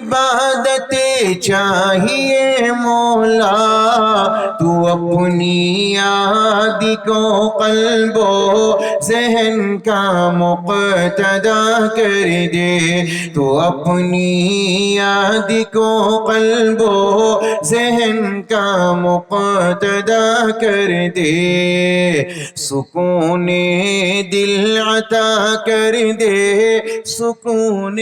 عبادت چاہیے مولا، تو اپنی یاد کو قلب و ذہن کا مقتدا کر دے، تو اپنی یاد کو قلب و ذہن کا مقتدا کر دے، سکون دل عطا کر دے، سکون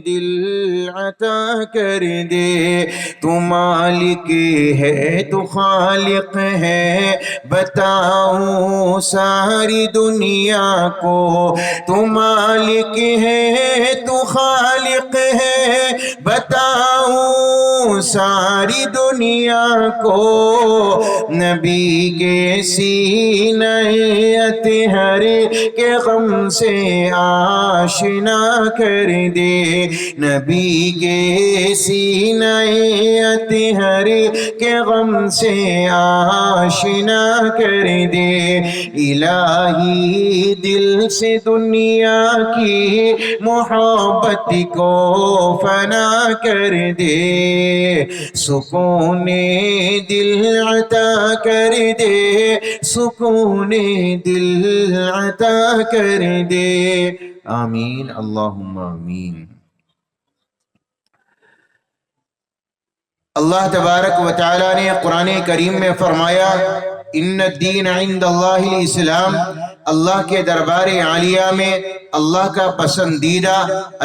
دل عطا کر دے، تو مالک ہے تو خالق ہے، بتاؤں ساری دنیا کو، تو مالک ہے تو خالق ہے، بتاؤں ساری دنیا کو، نبی کے سینہ اطہر کے غم سے آشنا کر دے، نبی کے سینہ اطہر کے غم سے آشنا کر دے، الہی دل سے دنیا کی محبت کو فنا کر دے، سکون دل عطا کر دے، سکون دل عطا کر دے، آمین اللہم آمین۔ اللہ تبارک و تعالیٰ نے قرآن کریم میں فرمایا ان الدین عند اللہ الاسلام، اللہ کے دربار عالیہ میں اللہ کا پسندیدہ،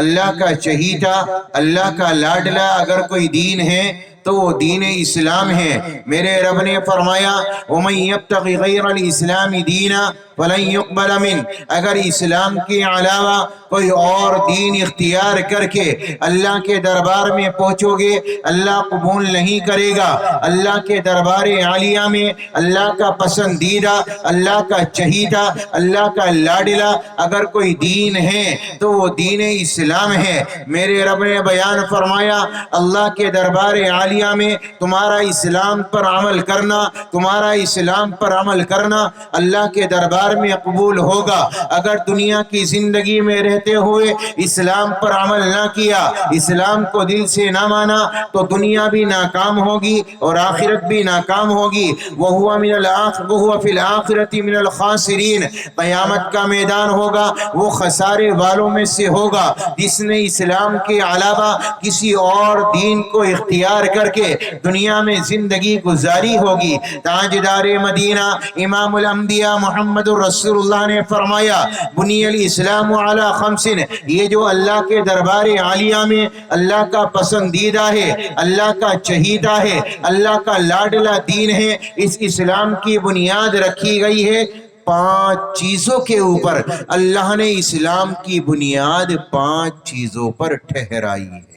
اللہ کا چہیتا، اللہ کا لاڈلا اگر کوئی دین ہے تو وہ دین اسلام ہے۔ میرے رب نے فرمایا وَمَن يَبْتَغِ غَيْرَ الْإِسْلَامِ دِينًا فَلَن يُقْبَلَ مِنْهُ، اگر اسلام کے علاوہ کوئی اور دین اختیار کر کے اللہ کے دربار میں پہنچو گے، اللہ قبول نہیں کرے گا۔ اللہ کے دربار عالیہ میں اللہ کا پسندیدہ، اللہ کا چہیتا، اللہ کا لاڈلا اگر کوئی دین ہے تو وہ دین اسلام ہے۔ میرے رب نے بیان فرمایا اللہ کے دربار عالیہ میں تمہارا اسلام پر عمل کرنا، تمہارا اسلام پر عمل کرنا اللہ کے دربار میں قبول ہوگا۔ اگر دنیا کی زندگی میں رہتے ہوئے اسلام پر عمل نہ کیا، اسلام کو دل سے نہ مانا، تو دنیا بھی ناکام ہوگی اور آخرت بھی ناکام ہوگی۔ وَهُوَ فِي الْآخِرَةِ مِنَ الْخَاسِرِينَ، قیامت کا میدان ہوگا وہ خسارے والوں میں سے ہوگا جس نے اسلام کے علاوہ کسی اور دین کو اختیار کر کے دنیا میں زندگی گزاری ہوگی۔ تاجدار مدینہ امام الانبیاء محمد رسول اللہ نے فرمایا بنی الاسلام علی خمس، یہ جو اللہ کے دربار عالیہ میں اللہ کا پسندیدہ ہے، اللہ کا چہیتا ہے، اللہ کا لاڈلا دین ہے، اس اسلام کی بنیاد رکھی گئی ہے 5 چیزوں کے اوپر۔ اللہ نے اسلام کی بنیاد 5 چیزوں پر ٹھہرائی ہے۔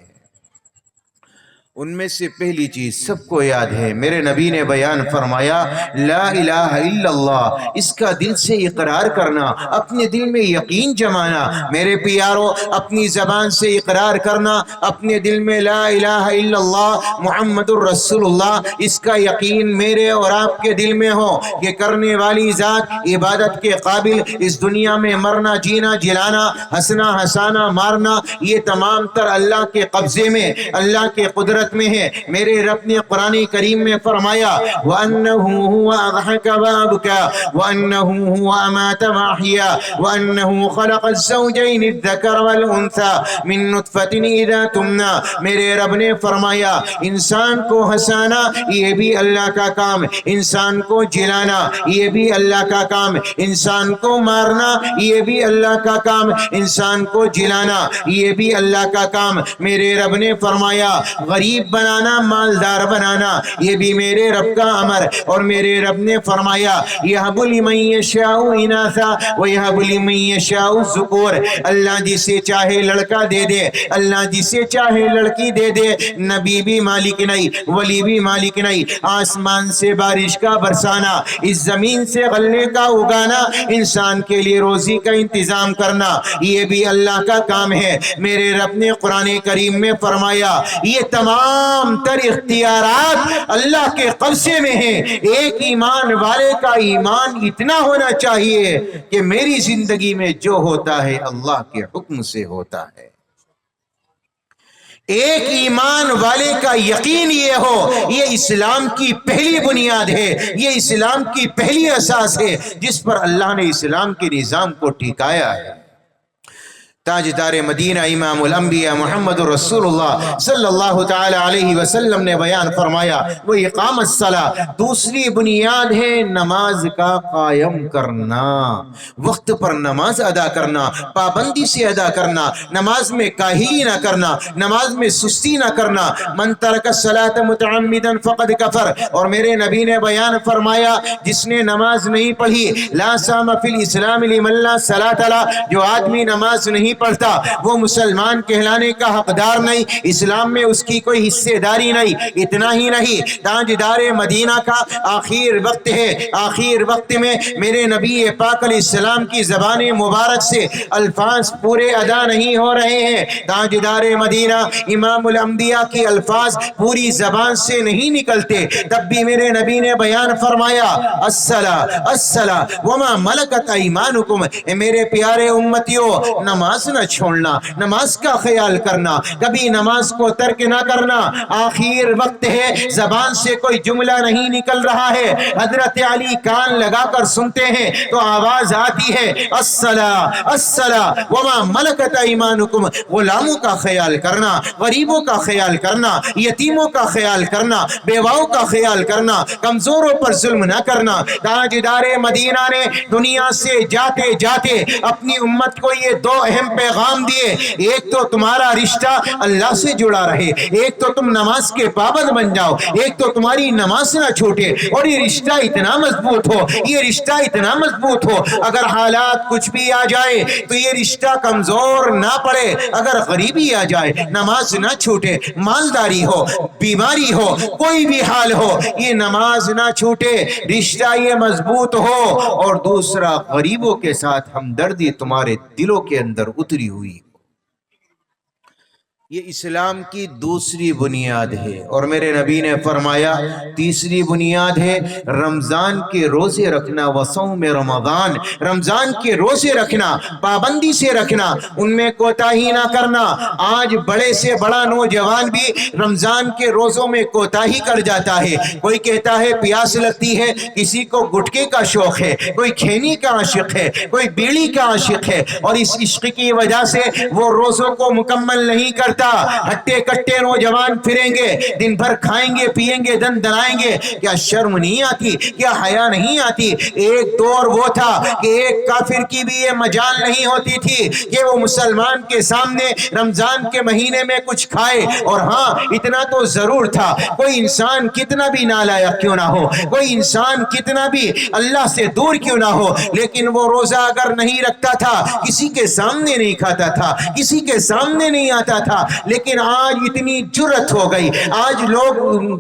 ان میں سے پہلی چیز سب کو یاد ہے، میرے نبی نے بیان فرمایا لا الہ الا اللہ، اس کا دل سے اقرار کرنا، اپنے دل میں یقین جمانا۔ میرے پیارو اپنی زبان سے اقرار کرنا، اپنے دل میں لا الہ الا اللہ محمد الرسول اللہ، اس کا یقین میرے اور آپ کے دل میں ہو کہ کرنے والی ذات عبادت کے قابل، اس دنیا میں مرنا جینا جلانا ہنسنا ہسانا مارنا یہ تمام تر اللہ کے قبضے میں، اللہ کے قدرت میں ہے۔ میرے رب نے قرآن کریم میں فرمایا وَأَنَّهُ هُوَ أَضْحَكَ وَأَبْكَى وَأَنَّهُ هُوَ أَمَاتَ وَأَحْيَا وَأَنَّهُ خَلَقَ الزَّوْجَيْنِ الذَّكَرَ وَالْأُنثَى مِن نُطْفَةٍ إِذَا تُمْنَى، میرے رب نے فرمایا انسان کو ہنسانا یہ بھی اللہ کا کام، انسان کو جلانا یہ بھی اللہ کا کام، انسان کو مارنا یہ بھی اللہ کا کام، انسان کو جلانا یہ بھی اللہ کا کام۔ میرے رب نے فرمایا غریب بنانا مالدار بنانا یہ بھی میرے رب کا امر، اور میرے رب نے فرمایا یَهَبُ لِمَن يَشَاءُ إِنَاثًا وَيَهَبُ لِمَن يَشَاءُ الذُّكُورَ، اللہ جسے چاہے لڑکا دے دے، اللہ جسے چاہے لڑکی دے دے۔ نبی بھی مالک نہیں، ولی بھی مالک نہیں، آسمان سے بارش کا برسانا، اس زمین سے غلے کا اگانا، انسان کے لیے روزی کا انتظام کرنا یہ بھی اللہ کا کام ہے۔ میرے رب نے قرآن کریم میں فرمایا یہ تمام تر اختیارات اللہ کے قبضے میں ہیں، ایک ایمان والے کا ایمان اتنا ہونا چاہیے کہ میری زندگی میں جو ہوتا ہے اللہ کے حکم سے ہوتا ہے۔ ایک ایمان والے کا یقین یہ ہو یہ اسلام کی پہلی بنیاد ہے، یہ اسلام کی پہلی اساس ہے جس پر اللہ نے اسلام کے نظام کو ٹھکایا ہے۔ تاجدار مدینہ امام الانبیاء محمد رسول اللہ صلی اللہ تعالی علیہ وسلم نے بیان فرمایا، وہ اقامت الصلاۃ، دوسری بنیاد ہے نماز کا قائم کرنا، وقت پر نماز ادا کرنا، پابندی سے ادا کرنا، نماز میں کاہلی نہ کرنا، نماز میں سستی نہ کرنا۔ من ترک الصلاۃ متعمدا فقد کفر، اور میرے نبی نے بیان فرمایا جس نے نماز نہیں پڑھی، لا صام فی الاسلام لمن لا صلاۃ له، جو آدمی نماز نہیں پڑھتا وہ مسلمان کہلانے کا حقدار نہیں، اسلام میں اس کی کوئی حصے داری نہیں۔ اتنا ہی نہیں، تاجدار مدینہ کا آخر وقت ہے، آخر وقت میں میرے نبی پاک علیہ السلام کی زبان مبارک سے الفاظ پورے ادا نہیں ہو رہے ہیں، تاجدار مدینہ امام الانبیاء کی الفاظ پوری زبان سے نہیں نکلتے، تب بھی میرے نبی نے بیان فرمایا الصلاۃ الصلاۃ وما ملکت ایمانکم، اے میرے پیارے امتیوں نماز نہ چھوڑنا، نماز کا خیال کرنا، کبھی نماز کو ترک نہ کرنا۔ آخر وقت ہے، زبان سے کوئی جملہ نہیں نکل رہا ہے، حضرت علی کان لگا کر سنتے ہیں تو آواز آتی ہے الصلاۃ الصلاۃ وما ملکت ایمانکم، غلاموں کا خیال کرنا، غریبوں کا خیال کرنا، یتیموں کا خیال کرنا، بیواؤں کا خیال کرنا، کمزوروں پر ظلم نہ کرنا۔ تاجدار مدینہ نے دنیا سے جاتے جاتے اپنی امت کو یہ دو اہم پیغام دیے، ایک تو تمہارا رشتہ اللہ سے جڑا رہے، ایک تو تم نماز کے پابند بن جاؤ، ایک تو تمہاری نماز نہ چھوٹے، اور یہ رشتہ اتنا مضبوط ہو، یہ رشتہ اتنا مضبوط ہو اگر حالات کچھ بھی آ جائے تو یہ رشتہ کمزور نہ پڑے، اگر غریبی آ جائے نماز نہ چھوٹے، مالداری ہو، بیماری ہو، کوئی بھی حال ہو یہ نماز نہ چھوٹے، رشتہ یہ مضبوط ہو۔ اور دوسرا، غریبوں کے ساتھ ہمدردی تمہارے دلوں کے اندر اتری ہوئی، یہ اسلام کی دوسری بنیاد ہے۔ اور میرے نبی نے فرمایا تیسری بنیاد ہے رمضان کے روزے رکھنا، وصوم رمضان، رمضان کے روزے رکھنا، پابندی سے رکھنا، ان میں کوتاہی نہ کرنا۔ آج بڑے سے بڑا نوجوان بھی رمضان کے روزوں میں کوتاہی کر جاتا ہے، کوئی کہتا ہے پیاس لگتی ہے، کسی کو گٹکے کا شوق ہے، کوئی کھینی کا عاشق ہے، کوئی بیڑی کا عاشق ہے، اور اس عشق کی وجہ سے وہ روزوں کو مکمل نہیں کرتا۔ ہٹے کٹے نوجوان پھریں گے، دن بھر کھائیں گے پیئیں گے، دن دنائیں گے، کیا شرم نہیں آتی، کیا حیا نہیں آتی؟ ایک دور وہ تھا کہ ایک کافر کی بھی یہ مجال نہیں ہوتی تھی کہ وہ مسلمان کے سامنے رمضان کے مہینے میں کچھ کھائے۔ اور ہاں اتنا تو ضرور تھا، کوئی انسان کتنا بھی نالائق کیوں نہ ہو، کوئی انسان کتنا بھی اللہ سے دور کیوں نہ ہو، لیکن وہ روزہ اگر نہیں رکھتا تھا، کسی کے سامنے نہیں کھاتا تھا، کسی کے سامنے نہیں آتا تھا۔ لیکن آج اتنی جرت ہو گئی، آج لوگ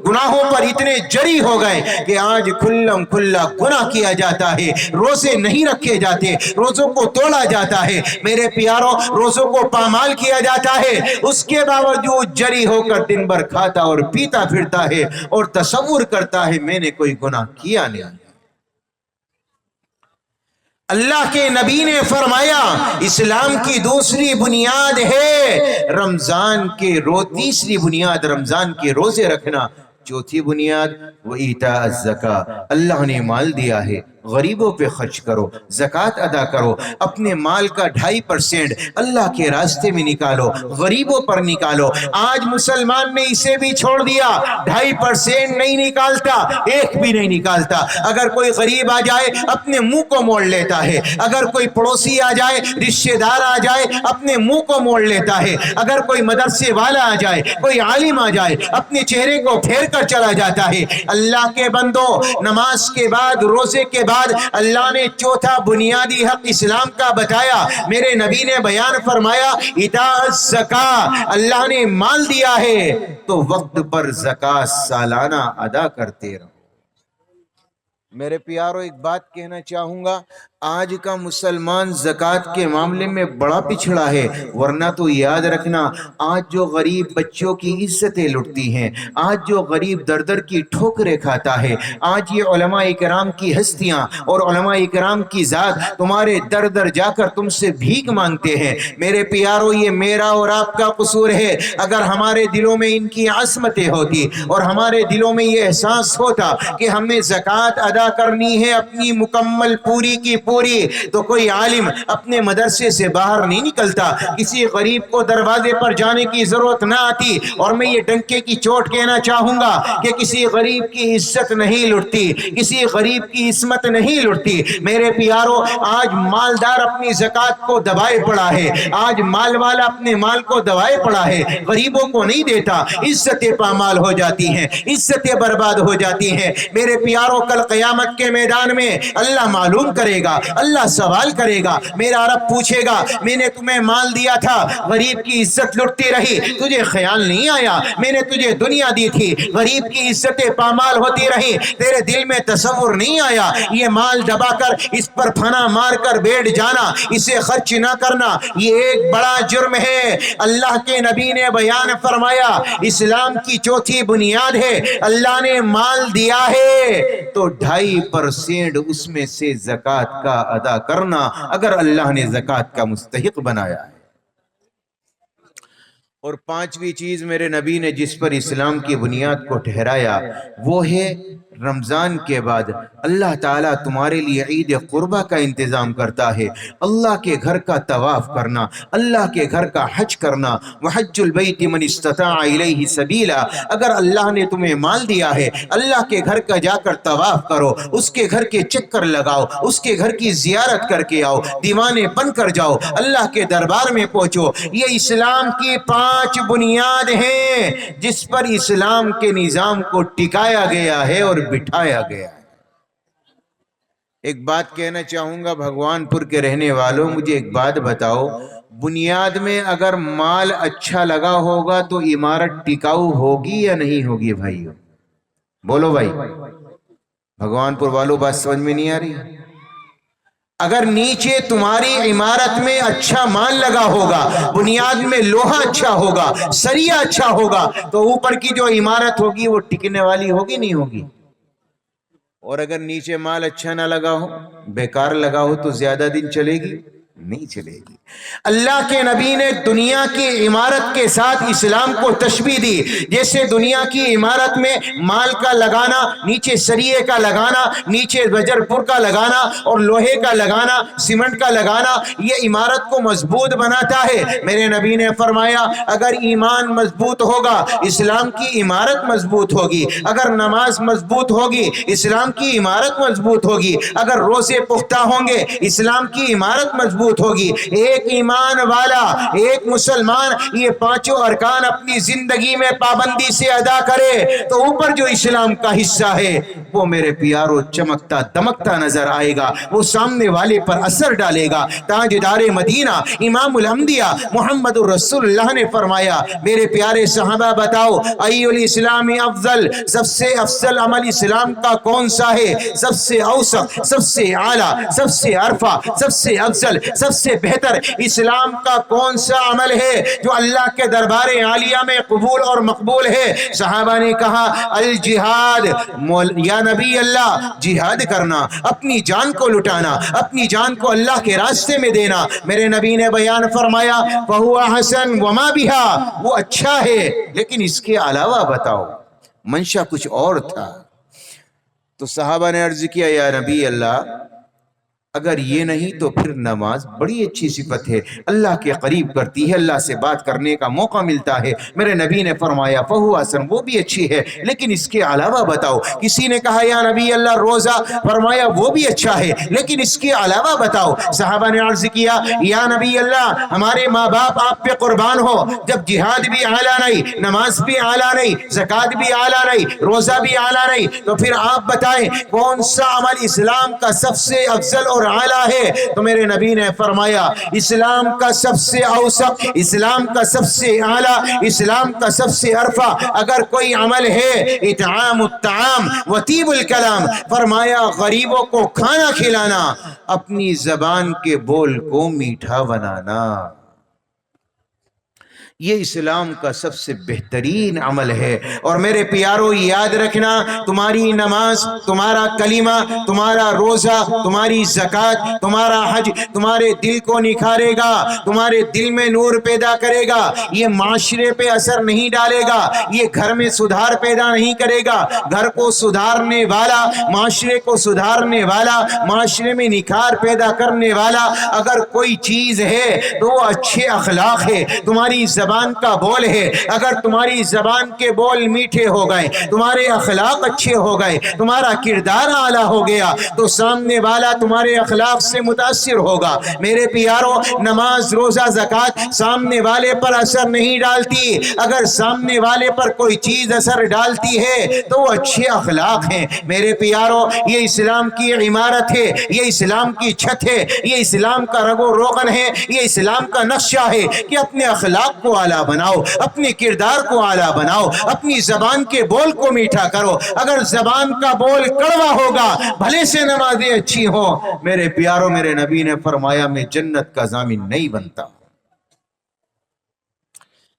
گناہوں پر اتنے جری ہو گئے کہ آج کھلم کھلا گناہ کیا جاتا ہے، روزے نہیں رکھے جاتے، روزوں کو توڑا جاتا ہے، میرے پیاروں روزوں کو پامال کیا جاتا ہے، اس کے باوجود جری ہو کر دن بھر کھاتا اور پیتا پھرتا ہے اور تصور کرتا ہے میں نے کوئی گناہ کیا نہیں۔ اللہ کے نبی نے فرمایا اسلام کی دوسری بنیاد ہے رمضان کے تیسری بنیاد رمضان کے روزے رکھنا، چوتھی بنیاد وَإِيتَاءَ الزَّكَاةِ، اللہ نے مال دیا ہے، غریبوں پہ خرچ کرو، زکوٰۃ ادا کرو، اپنے مال کا 2.5% اللہ کے راستے میں نکالو، غریبوں پر نکالو۔ آج مسلمان نے اسے بھی چھوڑ دیا، 2.5% نہیں نکالتا، ایک بھی نہیں نکالتا۔ اگر کوئی غریب آ جائے اپنے منہ کو موڑ لیتا ہے، اگر کوئی پڑوسی آ جائے، رشتہ دار آ جائے اپنے منہ کو موڑ لیتا ہے، اگر کوئی مدرسے والا آ جائے، کوئی عالم آ جائے اپنے چہرے کو پھیر کر چلا جاتا ہے۔ اللہ کے بندو، نماز کے بعد روزے کے بعد اللہ نے چوتھا بنیادی حق اسلام کا بتایا، میرے نبی نے بیان فرمایا ایتاء الزکاۃ، اللہ نے مال دیا ہے تو وقت پر زکوٰۃ سالانہ ادا کرتے رہو۔ میرے پیارو ایک بات کہنا چاہوں گا، آج کا مسلمان زکوٰۃ کے معاملے میں بڑا پچھڑا ہے، ورنہ تو یاد رکھنا آج جو غریب بچوں کی عزتیں لٹتی ہیں، آج جو غریب در در کی ٹھوکریں کھاتا ہے، آج یہ علماء کرام کی ہستیاں اور علماء کرام کی ذات تمہارے در در جا کر تم سے بھیک مانگتے ہیں، میرے پیارو یہ میرا اور آپ کا قصور ہے۔ اگر ہمارے دلوں میں ان کی عظمتیں ہوتی اور ہمارے دلوں میں یہ احساس ہوتا کہ ہمیں زکوٰۃ ادا کرنی ہے اپنی مکمل پوری کی پوری، تو کوئی عالم اپنے مدرسے سے باہر نہیں نکلتا، کسی غریب کو دروازے پر جانے کی ضرورت نہ آتی۔ اور میں یہ ڈنکے کی چوٹ کہنا چاہوں گا کہ کسی غریب کی عزت نہیں لٹتی، کسی غریب کی عصمت نہیں لٹتی۔ میرے پیارو، آج مالدار اپنی زکوٰۃ کو دبائے پڑا ہے، آج مال والا اپنے مال کو دبائے پڑا ہے، غریبوں کو نہیں دیتا، عزتیں پامال ہو جاتی ہیں، عزتیں برباد ہو جاتی ہیں۔ میرے پیارو، کل قیامت کے میدان میں اللہ معلوم کرے گا، اللہ سوال کرے گا، میرا رب پوچھے گا میں نے تمہیں مال دیا تھا، غریب کی عزت لٹتی رہی، تجھے خیال نہیں آیا میں نے تجھے دنیا دی تھی، غریب کی عزتیں پامال ہوتی رہی، تیرے دل میں تصور نہیں آیا یہ مال دبا کر اس پر پھنا مار کر بیٹھ جانا، اسے خرچ نہ کرنا، یہ ایک بڑا جرم ہے۔ اللہ کے نبی نے بیان فرمایا اسلام کی چوتھی بنیاد ہے اللہ نے مال دیا ہے تو 2.5% اس میں سے زکوٰۃ کا ادا کرنا، اگر اللہ نے زکوٰۃ کا مستحق بنایا ہے۔ اور 5ویں چیز میرے نبی نے جس پر اسلام کی بنیاد کو ٹھہرایا وہ ہے رمضان کے بعد اللہ تعالیٰ تمہارے لیے عید قربہ کا انتظام کرتا ہے، اللہ کے گھر کا طواف کرنا، اللہ کے گھر کا حج کرنا، وحج البیت من استطاع الیہ سبیلا۔ اگر اللہ نے تمہیں مال دیا ہے اللہ کے گھر کا جا کر طواف کرو، اس کے گھر کے چکر لگاؤ، اس کے گھر کی زیارت کر کے آؤ، دیوانے بن کر جاؤ، اللہ کے دربار میں پہنچو۔ یہ اسلام کی 5 بنیاد ہیں جس پر اسلام کے نظام کو ٹکایا گیا ہے اور بٹھایا گیا ہے۔ ایک بات کہنا چاہوں گا بھگوان پور کے رہنے والوں، مجھے ایک بات بتاؤ، بنیاد میں اگر مال اچھا لگا ہوگا تو عمارت ٹکاؤ ہوگی یا نہیں ہوگی؟ بھائیو بولو بھائی، بھگوان پور والوں بات سمجھ میں نہیں آ رہی؟ اگر نیچے تمہاری عمارت میں اچھا مال لگا ہوگا، بنیاد میں لوہا اچھا ہوگا، سریا اچھا ہوگا، تو اوپر کی جو عمارت ہوگی وہ ٹکنے والی ہوگی نہیں ہوگی؟ اور اگر نیچے مال اچھا نہ لگا ہو، بیکار لگا ہو، تو زیادہ دن چلے گی؟ نہیں چلے گی۔ اللہ کے نبی نے دنیا کی عمارت کے ساتھ اسلام کو تشبیہ دی، جیسے دنیا کی عمارت میں مال کا لگانا، نیچے سریے کا لگانا، نیچے بجر پور کا لگانا اور لوہے کا لگانا، سیمنٹ کا لگانا، یہ عمارت کو مضبوط بناتا ہے۔ میرے نبی نے فرمایا اگر ایمان مضبوط ہوگا اسلام کی عمارت مضبوط ہوگی، اگر نماز مضبوط ہوگی اسلام کی عمارت مضبوط ہوگی، اگر روزے پختہ ہوں گے اسلام کی عمارت مضبوط ہوگی۔ ایک ایمان والا، ایک مسلمان یہ 5 ارکان اپنی زندگی میں پابندی سے ادا کرے تو اوپر جو اسلام کا حصہ ہے وہ میرے پیارو چمکتا دمکتا نظر آئے گا، وہ سامنے والے پر اثر ڈالے گا۔ تاجدار مدینہ امام الانبیاء محمد رسول اللہ نے فرمایا میرے پیارے صحابہ بتاؤ ای الاسلام افضل، سب سے افضل عمل اسلام کا کون سا ہے؟ سب سے اوسط، سب سے اعلیٰ، سب سے عرفہ، سب سے افضل، سب سے بہتر اسلام کا کون سا عمل ہے جو اللہ کے دربار عالیہ میں قبول اور مقبول ہے؟ صحابہ نے کہا الجہاد، یا نبی اللہ جہاد کرنا، اپنی جان کو لٹانا، اپنی جان کو اللہ کے راستے میں دینا۔ میرے نبی نے بیان فرمایا فَهُوَ حَسَن وَمَا بِهَا، وہ اچھا ہے لیکن اس کے علاوہ بتاؤ، منشا کچھ اور تھا۔ تو صحابہ نے عرض کیا یا نبی اللہ اگر یہ نہیں تو پھر نماز بڑی اچھی صفت ہے، اللہ کے قریب کرتی ہے، اللہ سے بات کرنے کا موقع ملتا ہے۔ میرے نبی نے فرمایا فہو حسن، وہ بھی اچھی ہے لیکن اس کے علاوہ بتاؤ۔ کسی نے کہا یا نبی اللہ روزہ، فرمایا وہ بھی اچھا ہے لیکن اس کے علاوہ بتاؤ۔ صحابہ نے عرض کیا یا نبی اللہ ہمارے ماں باپ آپ پہ قربان ہو، جب جہاد بھی اعلیٰ نہیں، نماز بھی اعلیٰ نہیں، زکوٰۃ بھی اعلیٰ نہیں، روزہ بھی اعلیٰ نہیں، تو پھر آپ بتائیں کون سا عمل اسلام کا سب سے افضل اور اور اعلیٰ ہے، تو میرے نبی نے فرمایا اسلام کا سب سے اوسط، اسلام کا سب سے اعلیٰ، اسلام کا سب سے عرفہ اگر کوئی عمل ہے اطعام الطعام وطیب الکلام، فرمایا غریبوں کو کھانا کھلانا، اپنی زبان کے بول کو میٹھا بنانا، یہ اسلام کا سب سے بہترین عمل ہے۔ اور میرے پیارو یاد رکھنا، تمہاری نماز، تمہارا کلمہ، تمہارا روزہ، تمہاری زکوٰۃ، تمہارا حج تمہارے دل کو نکھارے گا، تمہارے دل میں نور پیدا کرے گا، یہ معاشرے پہ اثر نہیں ڈالے گا، یہ گھر میں سدھار پیدا نہیں کرے گا، گھر کو سدھارنے والا، معاشرے کو سدھارنے والا، معاشرے میں نکھار پیدا کرنے والا اگر کوئی چیز ہے تو وہ اچھے اخلاق ہے، تمہاری زبان کا بول ہے۔ اگر تمہاری زبان کے بول میٹھے ہو گئے، تمہارے اخلاق اچھے ہو گئے، تمہارا کردار اعلیٰ ہو گیا، تو سامنے والا تمہارے اخلاق سے متاثر ہوگا۔ میرے پیارو، نماز، روزہ، زکوٰۃ سامنے والے پر اثر نہیں ڈالتی، اگر سامنے والے پر کوئی چیز اثر ڈالتی ہے تو وہ اچھے اخلاق ہیں۔ میرے پیارو، یہ اسلام کی عمارت ہے، یہ اسلام کی چھت ہے، یہ اسلام کا رگ و روغن ہے، یہ اسلام کا نقشہ ہے کہ اپنے اخلاق کو اعلیٰ بناؤ، اپنے کردار کو اعلیٰ بناؤ، اپنی زبان کے بول کو میٹھا کرو۔ اگر زبان کا بول کڑوا ہوگا، بھلے سے نمازیں اچھی ہوں، میرے پیارو، میرے نبی نے فرمایا میں جنت کا ضامن نہیں بنتا۔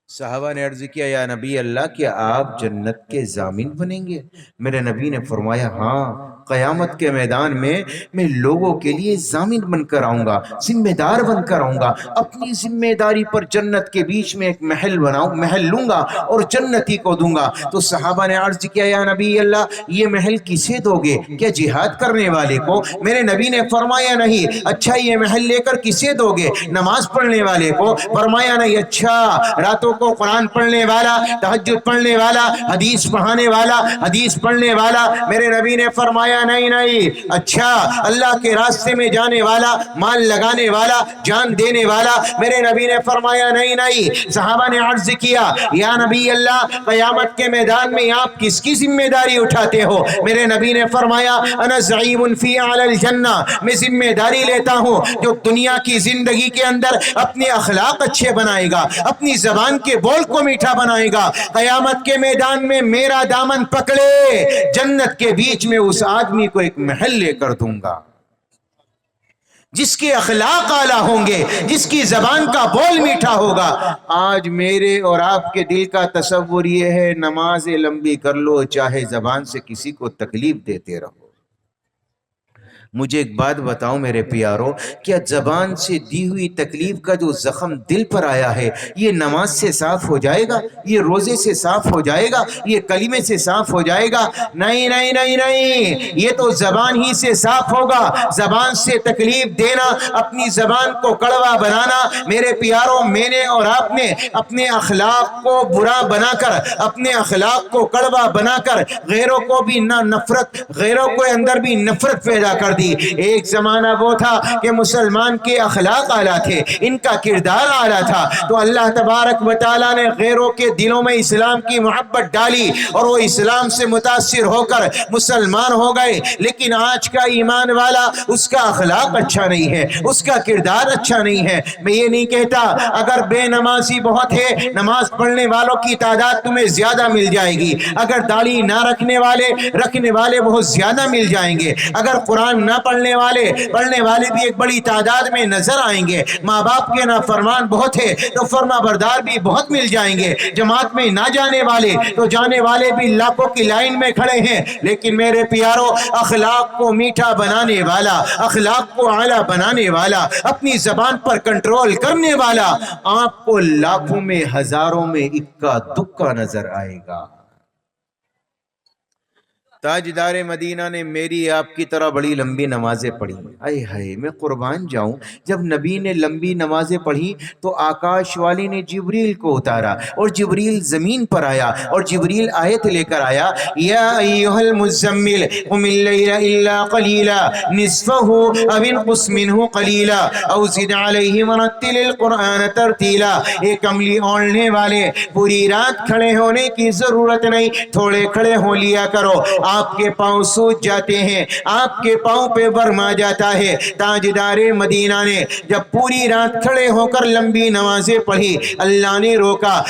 صحابہ نے عرض کیا یا نبی اللہ، کیا آپ جنت کے ضامن بنیں گے؟ میرے نبی نے فرمایا ہاں، قیامت کے میدان میں لوگوں کے لیے ضامن بن کر آؤں گا، ذمہ دار بن کر آؤں گا، اپنی ذمہ داری پر جنت کے بیچ میں ایک محل لوں گا اور جنتی کو دوں گا۔ تو صحابہ نے عرض کیا یا نبی اللہ، یہ محل کسے دو گے؟ کیا جہاد کرنے والے کو؟ میرے نبی نے فرمایا نہیں۔ اچھا، یہ محل لے کر کسے دو گے؟ نماز پڑھنے والے کو؟ فرمایا نہیں۔ اچھا، راتوں کو قرآن پڑھنے والا، تہجد پڑھنے والا، حدیث پڑھانے والا، حدیث پڑھنے والا؟ میرے نبی نے فرمایا نہیں۔ اچھا، اللہ کے راستے میں جانے والا، مال لگانے والا، جان دینے والا؟ میرے نبی نے فرمایا نہیں۔ صحابہ نے عرض کیا یا نبی اللہ، قیامت کے میدان میں آپ کس کی ذمہ داری اٹھاتے ہو؟ میرے نبی نے فرمایا انا زعیم فی اعلی الجنہ، میں ذمہ داری لیتا ہوں جو دنیا کی زندگی کے اندر اپنے اخلاق اچھے بنائے گا، اپنی زبان کے بول کو میٹھا بنائے گا، قیامت کے میدان میں میرا دامن پکڑے، جنت کے بیچ میں اس آدمی کو ایک محل لے کر دوں گا جس کے اخلاق اعلیٰ ہوں گے، جس کی زبان کا بول میٹھا ہوگا۔ آج میرے اور آپ کے دل کا تصور یہ ہے نمازیں لمبی کر لو، چاہے زبان سے کسی کو تکلیف دیتے رہو۔ مجھے ایک بات بتاؤ میرے پیارو، کیا زبان سے دی ہوئی تکلیف کا جو زخم دل پر آیا ہے یہ نماز سے صاف ہو جائے گا؟ یہ روزے سے صاف ہو جائے گا؟ یہ کلمے سے صاف ہو جائے گا؟ نہیں، یہ تو زبان ہی سے صاف ہوگا۔ زبان سے تکلیف دینا، اپنی زبان کو کڑوا بنانا، میرے پیارو، میں نے اور آپ نے اپنے اخلاق کو برا بنا کر، اپنے اخلاق کو کڑوا بنا کر غیروں کو بھی نفرت، غیروں کے اندر بھی نفرت پیدا کر دی۔ ایک زمانہ وہ تھا کہ مسلمان کے اخلاق اعلیٰ تھے، ان کا کردار اعلیٰ تھا، تو اللہ تبارک و تعالیٰ نے غیروں کے دلوں میں اسلام کی محبت ڈالی اور وہ اسلام سے متاثر ہو کر مسلمان ہو گئے۔ لیکن آج کا ایمان والا، اس کا اخلاق اچھا نہیں ہے، اس کا کردار اچھا نہیں ہے۔ میں یہ نہیں کہتا اگر بے نمازی بہت ہے، نماز پڑھنے والوں کی تعداد تمہیں زیادہ مل جائے گی، اگر داڑھی نہ رکھنے والے بہت زیادہ مل جائیں گے، اگر قرآن نہ پڑھنے والے بھی ایک بڑی تعداد میں نظر آئیں گے، ماں باپ کے نافرمان بہت ہے تو فرما بردار بھی بہت مل جائیں گے، جماعت میں نہ جانے والے تو جانے والے بھی لاکھوں کی لائن میں کھڑے ہیں۔ لیکن میرے پیارو، اخلاق کو میٹھا بنانے والا، اخلاق کو اعلیٰ بنانے والا، اپنی زبان پر کنٹرول کرنے والا آپ کو لاکھوں میں، ہزاروں میں اکا دکا نظر آئے گا۔ تاجدار مدینہ نے میری آپ کی طرح بڑی لمبی نمازیں پڑھی۔ اے ہائے، میں قربان جاؤں، جب نبی نے لمبی نمازیں پڑھی تو آکاش والی نے جبریل کو اتارا اور جبریل زمین پر آیا اور جبریل آیت لے کر آیا، یا ایھا المزمل قم اللیل الا قلیلا نصفہ او انقص منہ قلیلا او زد علیہ ورتل القرآن ترتیلا۔ ایک کملی اوڑھنے والے، پوری رات کھڑے ہونے کی ضرورت نہیں، تھوڑے کھڑے ہو لیا کرو۔ آپ کے پاؤں سوج جاتے ہیں، آپ کے پاؤں پہ ورم آ جاتا ہے۔ تاجدار مدینہ نے جب پوری رات کھڑے ہو کر لمبی نمازیں پڑھی، اللہ نے روکا۔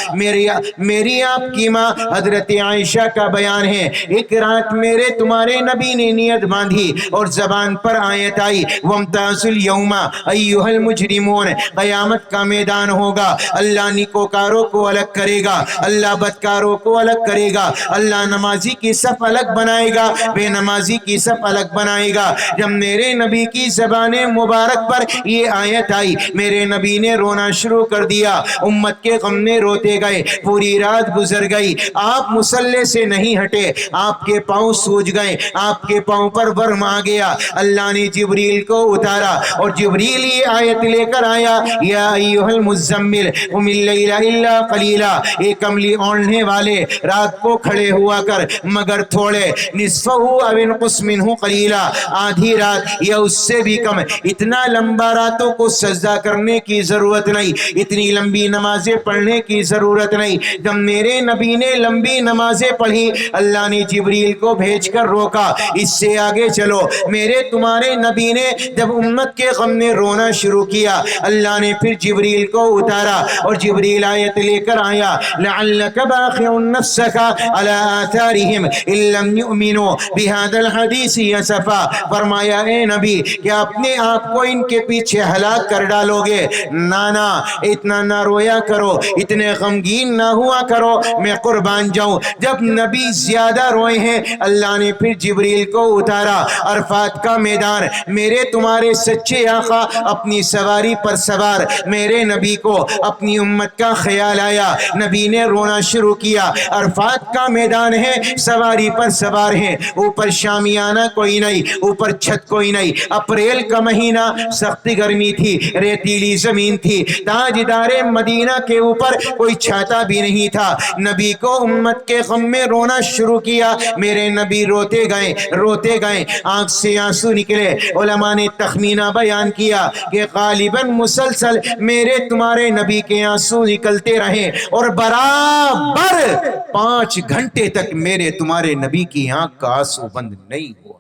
میری آپ کی ماں حضرت عائشہ کا بیان ہے، ایک رات میرے تمہارے نبی نے نیت باندھی اور زبان پر آیت آئی، وَامْتَازُوا الْيَوْمَ أَيُّهَا الْمُجْرِمُونَ۔ قیامت کا میدان ہوگا، اللہ نیکوکاروں کو الگ کرے گا، اللہ بدکاروں کو الگ کرے گا، اللہ نمازی کی صف الگ بنائے گا، بے نمازی کی صف الگ بنائے گا۔ جب میرے نبی کی زبان مبارک پر یہ آیت آئی، میرے نبی نے رونا شروع کر دیا، امت کے غم میں روتے گئے، پوری رات گزر گئی، آپ مصلی سے نہیں ہٹے، آپ کے پاؤں سوج گئے، آپ کے پاؤں پر ورم آ گیا۔ اللہ نے جبریل کو اتارا اور جبریل یہ آیت لے کر آیا، یا ایھا المزمل قم اللیل الا قلیلا، اے کملی اوڑھنے والے رات کو کھڑے ہوا کر مگر تھوڑے، نصفہ او انقص منہ قلیلا، آدھی رات یا اس سے بھی کم۔ اتنا لمبا راتوں کو سجدہ کرنے کی ضرورت نہیں، اتنی لمبی نمازیں پڑھنے کی ضرورت نہیں۔ جب میرے نبی نے لمبی نمازیں پڑھی، اللہ نے جبریل کو بھیج کر روکا، اس سے آگے چلو۔ میرے تمہارے نبی نے جب امت کے غم میں رونا شروع کیا، اللہ نے پھر جبریل کو اتارا اور جبریل آیت لے کر آیا، لعلک باخع نفسک علی آثارہم ان لم یؤمنوا بہذا الحدیث اسفا۔ فرمایا اے نبی کیا اپنے آپ کو ان کے پیچھے ہلاک کر ڈالو گے؟ نانا، اتنا نہ رویا کرو، اتنے غمگین نہ ہوا کرو، میں قربان جاؤں۔ جب نبی زیادہ روئے ہیں، اللہ نے پھر جبریل کو اتارا، عرفات کا میدان، میرے تمہارے سچے آقا اپنی سواری پر سوار، میرے نبی کو اپنی امت کا خیال آیا، نبی نے رونا شروع کیا۔ عرفات کا میدان ہے، سواری پر سوار ہیں، اوپر شامیانہ کوئی نہیں، اوپر چھت کوئی نہیں، اپریل کا مہینہ، سختی گرمی تھی، ریتیلی زمین تھی، تاجدار مدینہ کے اوپر کوئی چھاتا بھی نہیں تھا۔ نبی کو امت کے غم میں رونا شروع کیا، میرے نبی روتے گئے، آنکھ سے آنسو نکلے۔ علماء نے تخمینہ بیان کیا کہ غالباً مسلسل میرے تمہارے نبی کے آنسو نکلتے رہے اور برابر 5 گھنٹے تک میرے تمہارے نبی کی آنکھ کا آنسو بند نہیں ہوا۔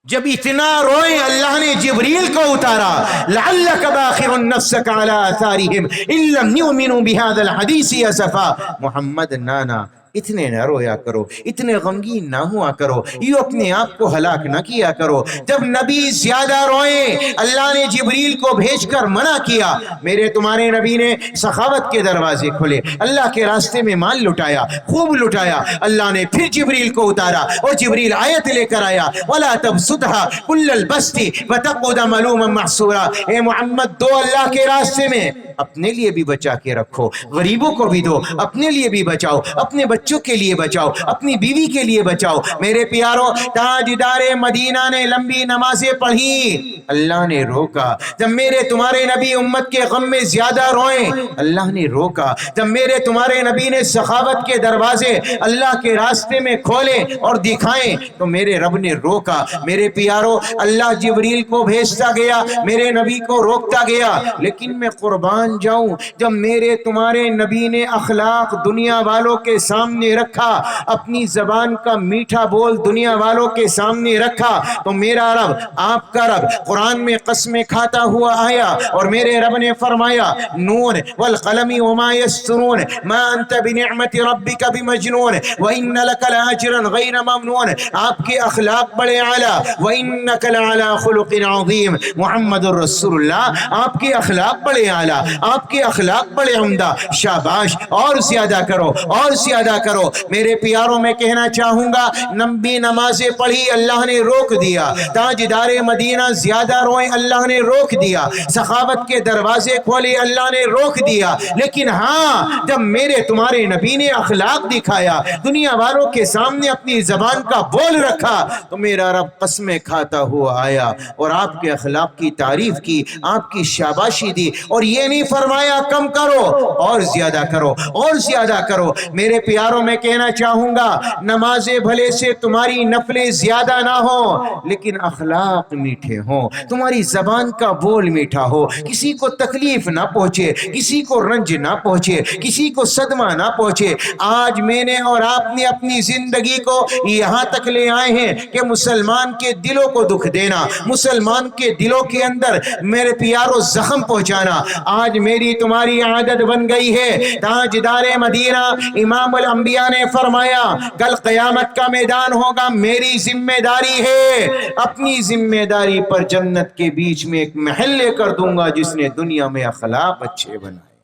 جب اتنا روئے، اللہ نے جبریل کو اتارا، لعلک باخع نفسک علی آثارہم ان لم یؤمنوا بہذا الحدیث اسفا۔ محمد نانا، اتنے نہ رویا کرو، اتنے غمگین نہ ہوا کرو، یوں اپنے آپ کو ہلاک نہ کیا کرو۔ جب نبی زیادہ روئے، اللہ نے جبریل کو بھیج کر منع کیا، میرے تمہارے نبی نے سخاوت کے دروازے کھولے، اللہ کے راستے میں مال لٹایا، خوب لٹایا۔ اللہ نے پھر جبریل کو اتارا اور جبریل آیت لے کر آیا، وَلَا تَبْسُطْهَا كُلَّ الْبَسْطِ فَتَقْعُدَ مَلُومًا مَحْسُورًا۔ اے محمد، دو اللہ کے راستے میں، اپنے لیے بھی بچا کے رکھو، غریبوں کو بھی دو، اپنے لیے بھی بچاؤ، اپنے بچوں کے لیے بچاؤ، اپنی بیوی کے لیے بچاؤ۔ میرے پیاروں، تاجدار مدینہ نے لمبی نمازیں پڑھی، اللہ نے روکا۔ جب میرے تمہارے نبی امت کے غم میں زیادہ روئیں، اللہ نے روکا۔ جب میرے تمہارے نبی نے سخاوت کے دروازے اللہ کے راستے میں کھولے اور دکھائیں تو میرے رب نے روکا۔ میرے پیاروں، اللہ جبریل کو بھیجتا گیا، میرے نبی کو روکتا گیا، لیکن میں قربان جاؤں، جب میرے تمہارے نبی نے اخلاق دنیا والوں کے سامنے رکھا، اپنی زبان کا میٹھا بول دنیا والوں کے سامنے رکھا، تو میرا رب، آپ کا رب قرآن میں قسمیں کھاتا ہوا آیا اور میرے رب نے فرمایا، نون والقلم وما یسطرون ما انت بنعمت ربک بمجنون وان لک لاجرا غیر ممنون۔ آپ کے اخلاق بڑے اعلیٰ، وانک لعلی خلق عظیم۔ محمد الرسول اللہ، آپ کے اخلاق بڑے اعلیٰ، آپ کے اخلاق بڑے عمدہ، شاباش، اور زیادہ کرو، اور زیادہ کرو۔ میرے پیاروں، میں کہنا چاہوں گا، لمبی نمازیں پڑھی، اللہ نے روک دیا۔ تاجدار مدینہ زیادہ روئے، اللہ نے روک دیا۔ سخاوت کے دروازے کھولے، اللہ نے روک دیا۔ لیکن ہاں، جب میرے تمہارے نبی نے اخلاق دکھایا، دنیا والوں کے سامنے اپنی زبان کا بول رکھا، تو میرا رب قسمیں کھاتا ہوا آیا اور آپ کے اخلاق کی تعریف کی، آپ کی شاباشی دی، اور یہ نہیں فرمایا کم کرو اور زیادہ کرو اور زیادہ کرو۔ میرے پیاروں میں کہنا چاہوں گا نمازیں بھلے سے تمہاری نفلیں زیادہ نہ ہو لیکن اخلاق میٹھے ہوں، تمہاری زبان کا بول میٹھا ہو، کسی کو تکلیف نہ پہنچے، کسی کو رنج نہ پہنچے، کسی کو صدمہ نہ پہنچے۔ آج میں نے اور آپ نے اپنی زندگی کو یہاں تک لے آئے ہیں کہ مسلمان کے دلوں کو دکھ دینا، مسلمان کے دلوں کے اندر میرے پیاروں زخم پہنچانا آج میری تمہاری عادت بن گئی ہے۔ تاجدار مدینہ امام الانبیاء نے فرمایا کل قیامت کا میدان ہوگا، میری ذمہ داری ہے، اپنی ذمہ داری پر جنت کے بیچ میں ایک محل لے کر دوں گا جس نے دنیا میں اخلاق اچھے بنائے۔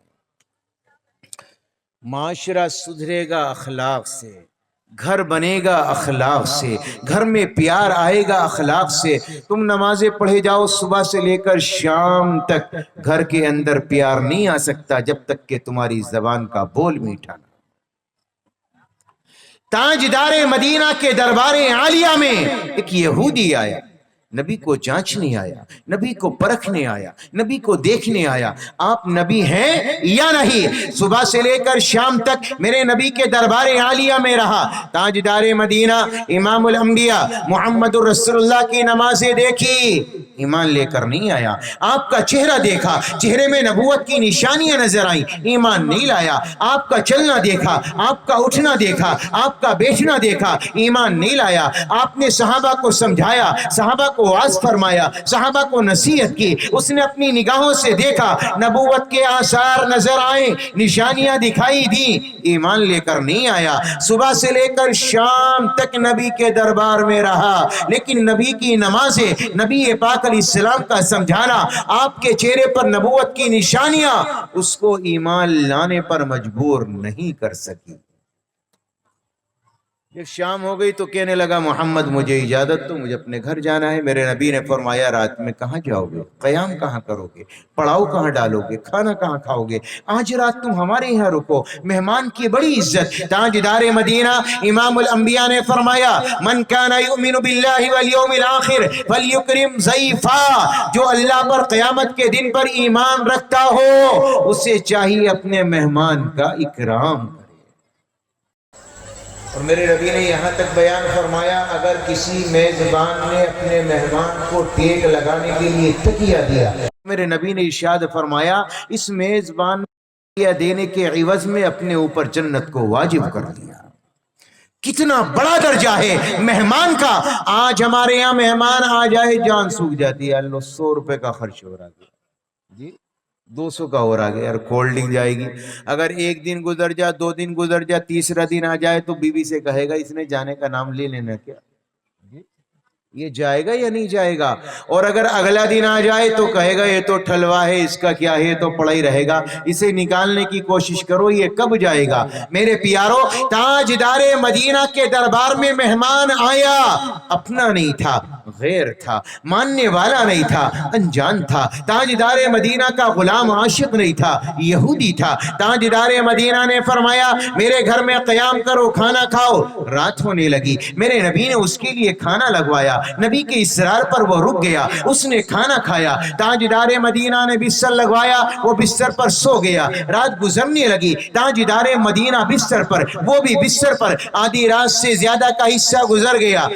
معاشرہ سدھرے گا اخلاق سے، گھر بنے گا اخلاق سے، گھر میں پیار آئے گا اخلاق سے۔ تم نمازیں پڑھے جاؤ صبح سے لے کر شام تک، گھر کے اندر پیار نہیں آ سکتا جب تک کہ تمہاری زبان کا بول میٹھا نہ۔ تاجدار مدینہ کے دربار عالیہ میں ایک یہودی آیا، نبی کو جانچنے آیا، نبی کو پرکھنے آیا، نبی کو دیکھنے آیا آپ نبی ہیں یا نہیں۔ صبح سے لے کر شام تک میرے نبی کے دربار عالیہ میں رہا۔ تاجدار مدینہ امام الانبیاء محمد الرسول اللہ کی نمازیں دیکھی، ایمان لے کر نہیں آیا۔ آپ کا چہرہ دیکھا، چہرے میں نبوت کی نشانیاں نظر آئیں، ایمان نہیں لایا۔ آپ کا چلنا دیکھا، آپ کا اٹھنا دیکھا، آپ کا بیٹھنا دیکھا، ایمان نہیں لایا۔ آپ نے صحابہ کو سمجھایا، صحابہ کو واعظ فرمایا، صحابہ کو نصیحت کی، اس نے اپنی نگاہوں سے دیکھا، نبوت کے آثار نظر آئے، نشانیاں دکھائی دی، ایمان لے کر نہیں آیا۔ صبح سے لے کر شام تک نبی کے دربار میں رہا لیکن نبی کی نمازیں، نبی پاک علیہ السلام کا سمجھانا، آپ کے چہرے پر نبوت کی نشانیاں اس کو ایمان لانے پر مجبور نہیں کر سکی۔ جب شام ہو گئی تو کہنے لگا محمد مجھے اجازت تو، مجھے اپنے گھر جانا ہے۔ میرے نبی نے فرمایا رات میں کہاں جاؤ گے، قیام کہاں کرو گے، پڑاؤ کہاں ڈالو گے، کھانا کہاں کھاؤ گے، آج رات تم ہمارے یہاں رکو۔ مہمان کی بڑی عزت۔ تاجدار مدینہ امام الانبیاء نے فرمایا من کان یؤمن باللہ والیوم الآخر فلیکرم ضیفا، جو اللہ پر قیامت کے دن پر ایمان رکھتا ہو اسے چاہیے اپنے مہمان کا اکرام کرے۔ اور میرے نبی نے یہاں تک بیان فرمایا اگر کسی میزبان نے اپنے مہمان کو ٹیک لگانے کے لیے تکیہ دیا، میرے نبی نے ارشاد فرمایا اس میزبان نے تکیہ دینے کے عوض میں اپنے اوپر جنت کو واجب کر دیا۔ کتنا بڑا درجہ ہے مہمان کا۔ آج ہمارے یہاں مہمان آ جائے جان سوکھ جاتی ہے، اللہ 100 روپے کا خرچ ہو رہا ہے جی، 200 کا ہو رہا ہے یار، کولڈ ڈرنک جائے گی۔ اگر ایک دن گزر جا، 2 دن گزر جا، تیسرا دن آ جائے تو بیوی سے کہے گا اس نے جانے کا نام لے لینا کیا، یہ جائے گا یا نہیں جائے گا؟ اور اگر اگلا دن آ جائے تو کہے گا یہ تو ٹھلوا ہے، اس کا کیا ہے، تو پڑا ہی رہے گا، اسے نکالنے کی کوشش کرو، یہ کب جائے گا؟ میرے پیارو، تاجدار مدینہ کے دربار میں مہمان آیا، اپنا نہیں تھا، غیر تھا، ماننے والا نہیں تھا، انجان تھا۔ تاجدار مدینہ کا غلام عاشق نہیں تھا، یہودی تھا۔ تاجدار مدینہ نے فرمایا میرے گھر میں قیام کرو، کھانا کھاؤ۔ رات ہونے لگی، میرے نبی نے اس کے لیے کھانا لگوایا، نبی کے اصرار پر وہ رک گیا، اس نے کھانا کھایا۔ تاجدار مدینہ نے بستر لگوایا، وہ بستر پر سو گیا۔ رات گزرنے لگی، تاجدار مدینہ بستر پر، وہ بھی بستر پر، آدھی رات سے زیادہ کا حصہ گزر گیا۔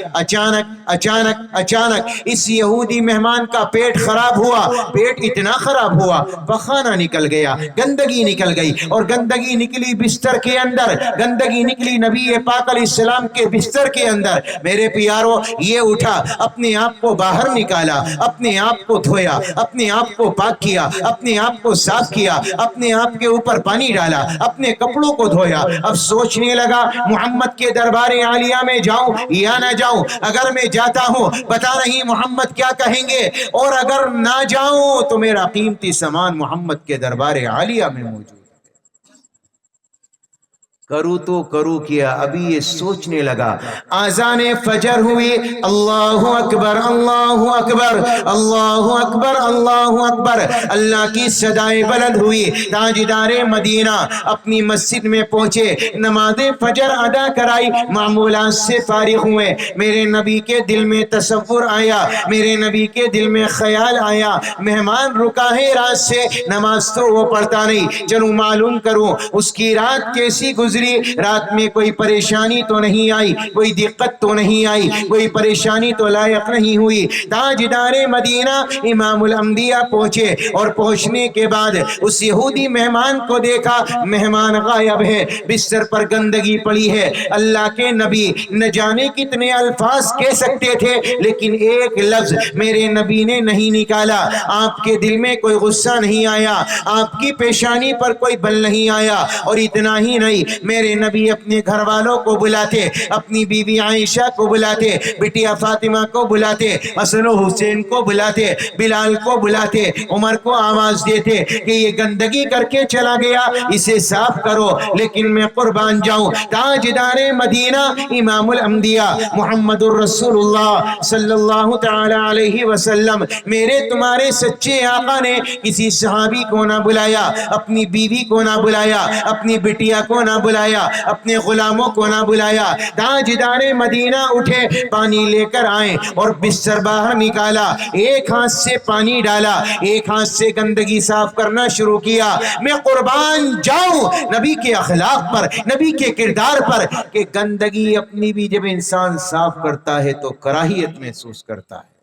اچانک اس یہودی مہمان کا پیٹ خراب ہوا، پیٹ اتنا خراب ہوا پخانہ نکل گیا، گندگی نکل گئی، اور گندگی نکلی بستر کے اندر، گندگی نکلی نبی پاک علیہ السلام کے بستر کے اندر۔ میرے پیارو، یہ اٹھا، اپنے آپ کو باہر نکالا، اپنے آپ کو دھویا، اپنے آپ کو پاک کیا، اپنے آپ کو صاف کیا، اپنے آپ کے اوپر پانی ڈالا، اپنے کپڑوں کو دھویا۔ اب سوچنے لگا محمد کے دربار عالیہ میں جاؤں یا نہ جاؤں؟ اگر میں جاتا ہوں پتہ نہیں محمد کیا کہیں گے، اور اگر نہ جاؤں تو میرا قیمتی سامان محمد کے دربار عالیہ میں موجود ہے۔ کروں تو کروں کیا، ابھی یہ سوچنے لگا۔ آذان فجر ہوئی، اللہ اکبر اللہ اکبر اللہ اکبر اللہ اکبر، اللہ کی صدائیں بلند ہوئی۔ تاجدار مدینہ اپنی مسجد میں پہنچے، نماز فجر ادا کرائی، معمولات سے فارغ ہوئے۔ میرے نبی کے دل میں تصور آیا، میرے نبی کے دل میں خیال آیا، مہمان رکا ہے رات سے، نماز تو وہ پڑھتا نہیں، چلو معلوم کروں اس کی رات کیسی گزری۔ رات میں کوئی پریشانی تو نہیں آئی، کوئی دقت تو نہیں آئی، کوئی پریشانی تو لائق نہیں ہوئی۔ تاجدار مدینہ امام الانبیاء پہنچے، اور پہنچنے کے بعد اس یہودی مہمان کو دیکھا، مہمان غائب ہے، بستر پر گندگی پڑی ہے۔ اللہ کے نبی نہ جانے کتنے الفاظ کہہ سکتے تھے، لیکن ایک لفظ میرے نبی نے نہیں نکالا۔ آپ کے دل میں کوئی غصہ نہیں آیا، آپ کی پیشانی پر کوئی بل نہیں آیا، اور اتنا ہی نہیں، میرے نبی اپنے گھر والوں کو بلاتے، اپنی بیوی عائشہ کو بلاتے، بٹیا فاطمہ کو بلاتے، حسن و حسین کو بلاتے، بلال کو بلاتے، عمر کو آواز دیتے کہ یہ گندگی کر کے چلا گیا، اسے صاف کرو۔ لیکن میں قربان جاؤں، تاجدار مدینہ امام الانبیاء محمد الرسول اللہ صلی اللہ تعالی علیہ وسلم، میرے تمہارے سچے آقا نے کسی صحابی کو نہ بلایا، اپنی بیوی کو نہ بلایا، اپنی بٹیا کو نہ بلایا، اپنے غلاموں کو نہ بلایا۔ تاجدار مدینہ اٹھے، پانی لے کر آئے، اور بستر باہر نکالا، ایک ہاتھ سے پانی ڈالا، ایک ہاتھ سے گندگی صاف کرنا شروع کیا۔ میں قربان جاؤں نبی کے اخلاق پر، نبی کے کردار پر، کہ گندگی اپنی بھی جب انسان صاف کرتا ہے تو کراہیت محسوس کرتا ہے،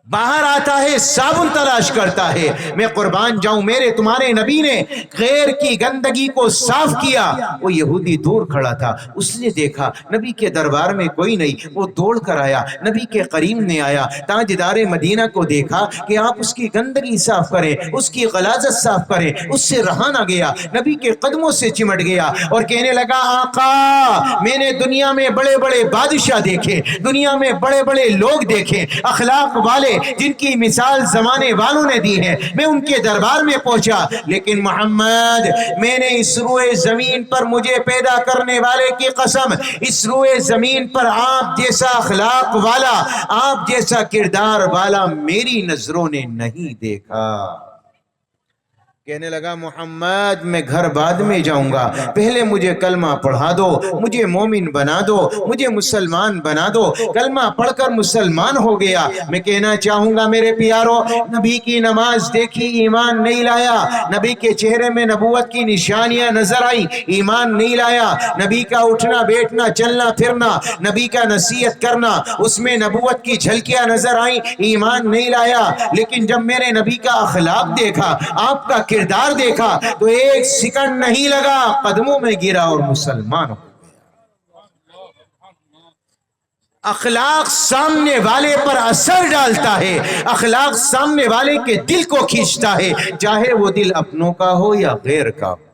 باہر آتا ہے صابن تلاش کرتا ہے۔ میں قربان جاؤں، میرے تمہارے نبی نے غیر کی گندگی کو صاف کیا۔ وہ یہودی دور کھڑا تھا، اس نے دیکھا نبی کے دربار میں کوئی نہیں، وہ دوڑ کر آیا، نبی کے قریب نے آیا، تاجدار مدینہ کو دیکھا کہ آپ اس کی گندگی صاف کریں، اس کی غلاظت صاف کریں، اس سے رہا نہ گیا، نبی کے قدموں سے چمٹ گیا اور کہنے لگا، آقا میں نے دنیا میں بڑے بڑے بادشاہ دیکھے، دنیا میں بڑے بڑے لوگ دیکھے، اخلاق والے جن کی مثال زمانے والوں نے دی ہے، میں ان کے دربار میں پہنچا، لیکن محمد میں نے اس روئے زمین پر مجھے پیدا کرنے والے کی قسم، اس روئے زمین پر آپ جیسا اخلاق والا، آپ جیسا کردار والا میری نظروں نے نہیں دیکھا۔ کہنے لگا، محمد میں گھر بعد میں جاؤں گا، پہلے مجھے کلمہ پڑھا دو، مجھے مومن بنا دو، مجھے مسلمان بنا دو۔ کلمہ پڑھ کر مسلمان ہو گیا۔ میں کہنا چاہوں گا میرے پیارو، نبی کی نماز دیکھی، ایمان نہیں لایا، نبی کے چہرے میں نبوت کی نشانیاں نظر آئی، ایمان نہیں لایا، نبی کا اٹھنا بیٹھنا چلنا پھرنا، نبی کا نصیحت کرنا، اس میں نبوت کی جھلکیاں نظر آئیں، ایمان نہیں لایا۔ لیکن جب میرے نبی کا اخلاق دیکھا، آپ کا کردار دیکھا، تو ایک سیکنڈ نہیں لگا، قدموں میں گرا اور مسلمان ہو گیا۔ اخلاق سامنے والے پر اثر ڈالتا ہے، اخلاق سامنے والے کے دل کو کھینچتا ہے، چاہے وہ دل اپنوں کا ہو یا غیر کا ہو۔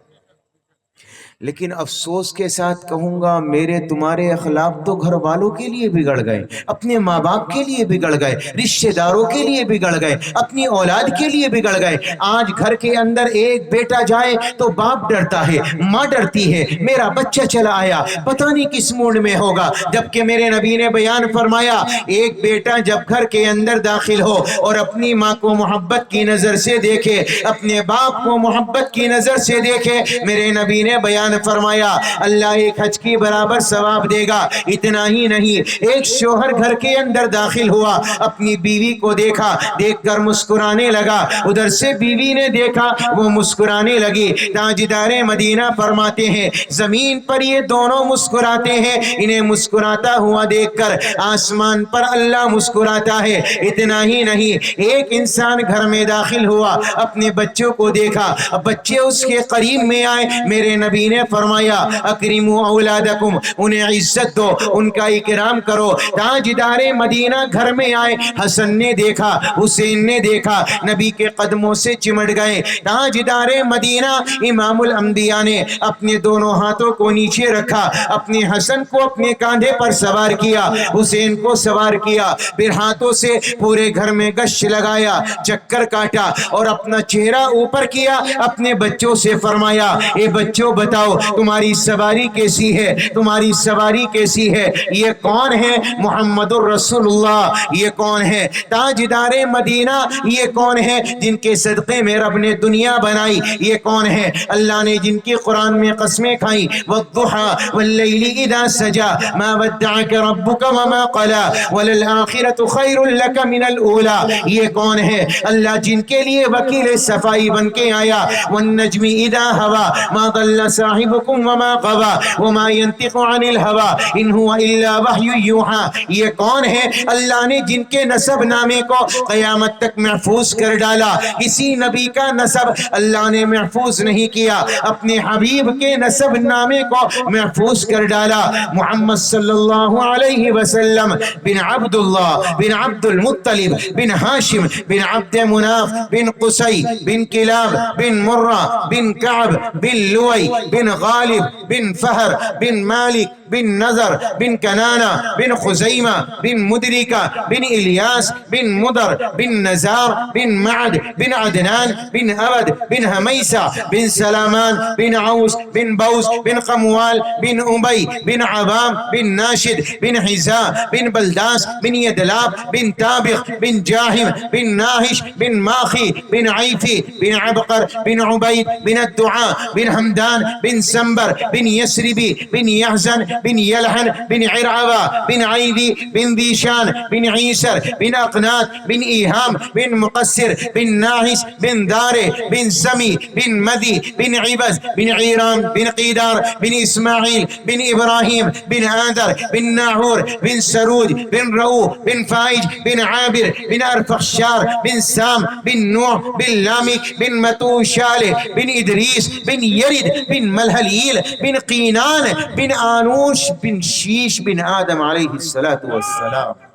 لیکن افسوس کے ساتھ کہوں گا، میرے تمہارے اخلاق تو گھر والوں کے لیے بگڑ گئے، اپنے ماں باپ کے لیے بگڑ گئے، رشتہ داروں کے لیے بگڑ گئے، اپنی اولاد کے لیے بگڑ گئے۔ آج گھر کے اندر ایک بیٹا جائے تو باپ ڈرتا ہے، ماں ڈرتی ہے، میرا بچہ چلا آیا پتہ نہیں کس موڈ میں ہوگا، جبکہ میرے نبی نے بیان فرمایا، ایک بیٹا جب گھر کے اندر داخل ہو اور اپنی ماں کو محبت کی نظر سے دیکھے، اپنے باپ کو محبت کی نظر سے دیکھے، میرے نبی نے بیان فرمایا اللہ ایک حج کی برابر ثواب دے گا۔ اتنا ہی نہیں، ایک شوہر گھر کے اندر داخل ہوا، اپنی بیوی کو دیکھا، دیکھ کر مسکرانے لگا، ادھر سے بیوی نے دیکھا، وہ مسکرانے لگی۔ تاجدار مدینہ فرماتے ہیں زمین پر یہ دونوں مسکراتے ہیں، انہیں مسکراتا ہوا دیکھ کر آسمان پر اللہ مسکراتا ہے۔ اتنا ہی نہیں، ایک انسان گھر میں داخل ہوا، اپنے بچوں کو دیکھا، بچے اس کے قریب میں آئے، میرے نبی نے فرمایا اکرموا اولادکم، انہیں عزت دو، ان کا اکرام کرو۔ تاجدار مدینہ گھر میں آئے، حسن نے دیکھا، حسین نے دیکھا، نبی کے قدموں سے چمٹ گئے۔ تاجدار مدینہ امام الانبیاء نے اپنے دونوں ہاتھوں کو نیچے رکھا، اپنے حسن کو اپنے کاندھے پر سوار کیا، حسین کو سوار کیا، پھر ہاتھوں سے پورے گھر میں گشت لگایا، چکر کاٹا اور اپنا چہرہ اوپر کیا، اپنے بچوں سے فرمایا اے بچوں بتاؤ تمہاری سواری کیسی ہے، تمہاری سواری کیسی ہے؟ یہ کون ہے؟ محمد الرسول اللہ۔ یہ کون ہے؟ تاجدار مدینہ۔ یہ کون ہے جن کے صدقے میں رب نے دنیا بنائی؟ یہ کون ہے اللہ نے جن کی قرآن میں قسمیں کھائیں؟ والضحى واللیل اذا سجا ما ودعك ربك وما قلا وللآخرة خیر لك من الاولى۔ یہ کون ہے اللہ جن کے لیے وکیل صفائی بن کے آیا؟ والنجم اذا ہوا ما ضل صاحبكم وما غوا وما ينطق عن الهوى ان هو الا وحی یوحى۔ یہ کون ہے اللہ نے جن کے نسب نامے کو قیامت تک محفوظ کر ڈالا؟ کسی نبی کا نسب اللہ نے محفوظ نہیں کیا، اپنے حبیب کے نسب نامے کو محفوظ کر ڈالا۔ محمد صلی اللہ علیہ وسلم بن عبداللہ بن عبد المطلب بن ہاشم بن عبد مناف بن قصی بن کلاب بن مرہ بن کعب بن لوئی بن غالب بن فہر بن مالک بن نظر بن کنانہ بن خزیمہ بن مدرکہ بن الیاس بن مدر بن نزار بن معد بن عدنان بن عبد بن حمیسہ بن سلامان بن عوس بن بوس بن قموال بن ابی بن عوام بن ناشد بن حزاء بن بلداس بن یدلاب بن تابق بن جاہم بن ناہش بن ماخی بن عیفی بن عبقر بن عبید بن الدعاء بن حمدان بن سنبر بن یسربی بن یحزن بن یلحن بن عرعوہ بن عیدی بن دیشان بن عیسر بن اقنات بن ایہام بن مقصر بن ناحس بن دارے بن سمی بن مدی بن عبز بن عیرام بن قیدار بن اسماعیل بن ابراہیم بن آدر بن ناحور بن سروج بن رؤو بن فائج بن عابر بن ارفخشار بن سام بن نوح بن لامک بن متوشال بن ادریس بن یرد بن ملحلیل بن قینان بن آنوش بن شیش بن آدم علیہ السلام۔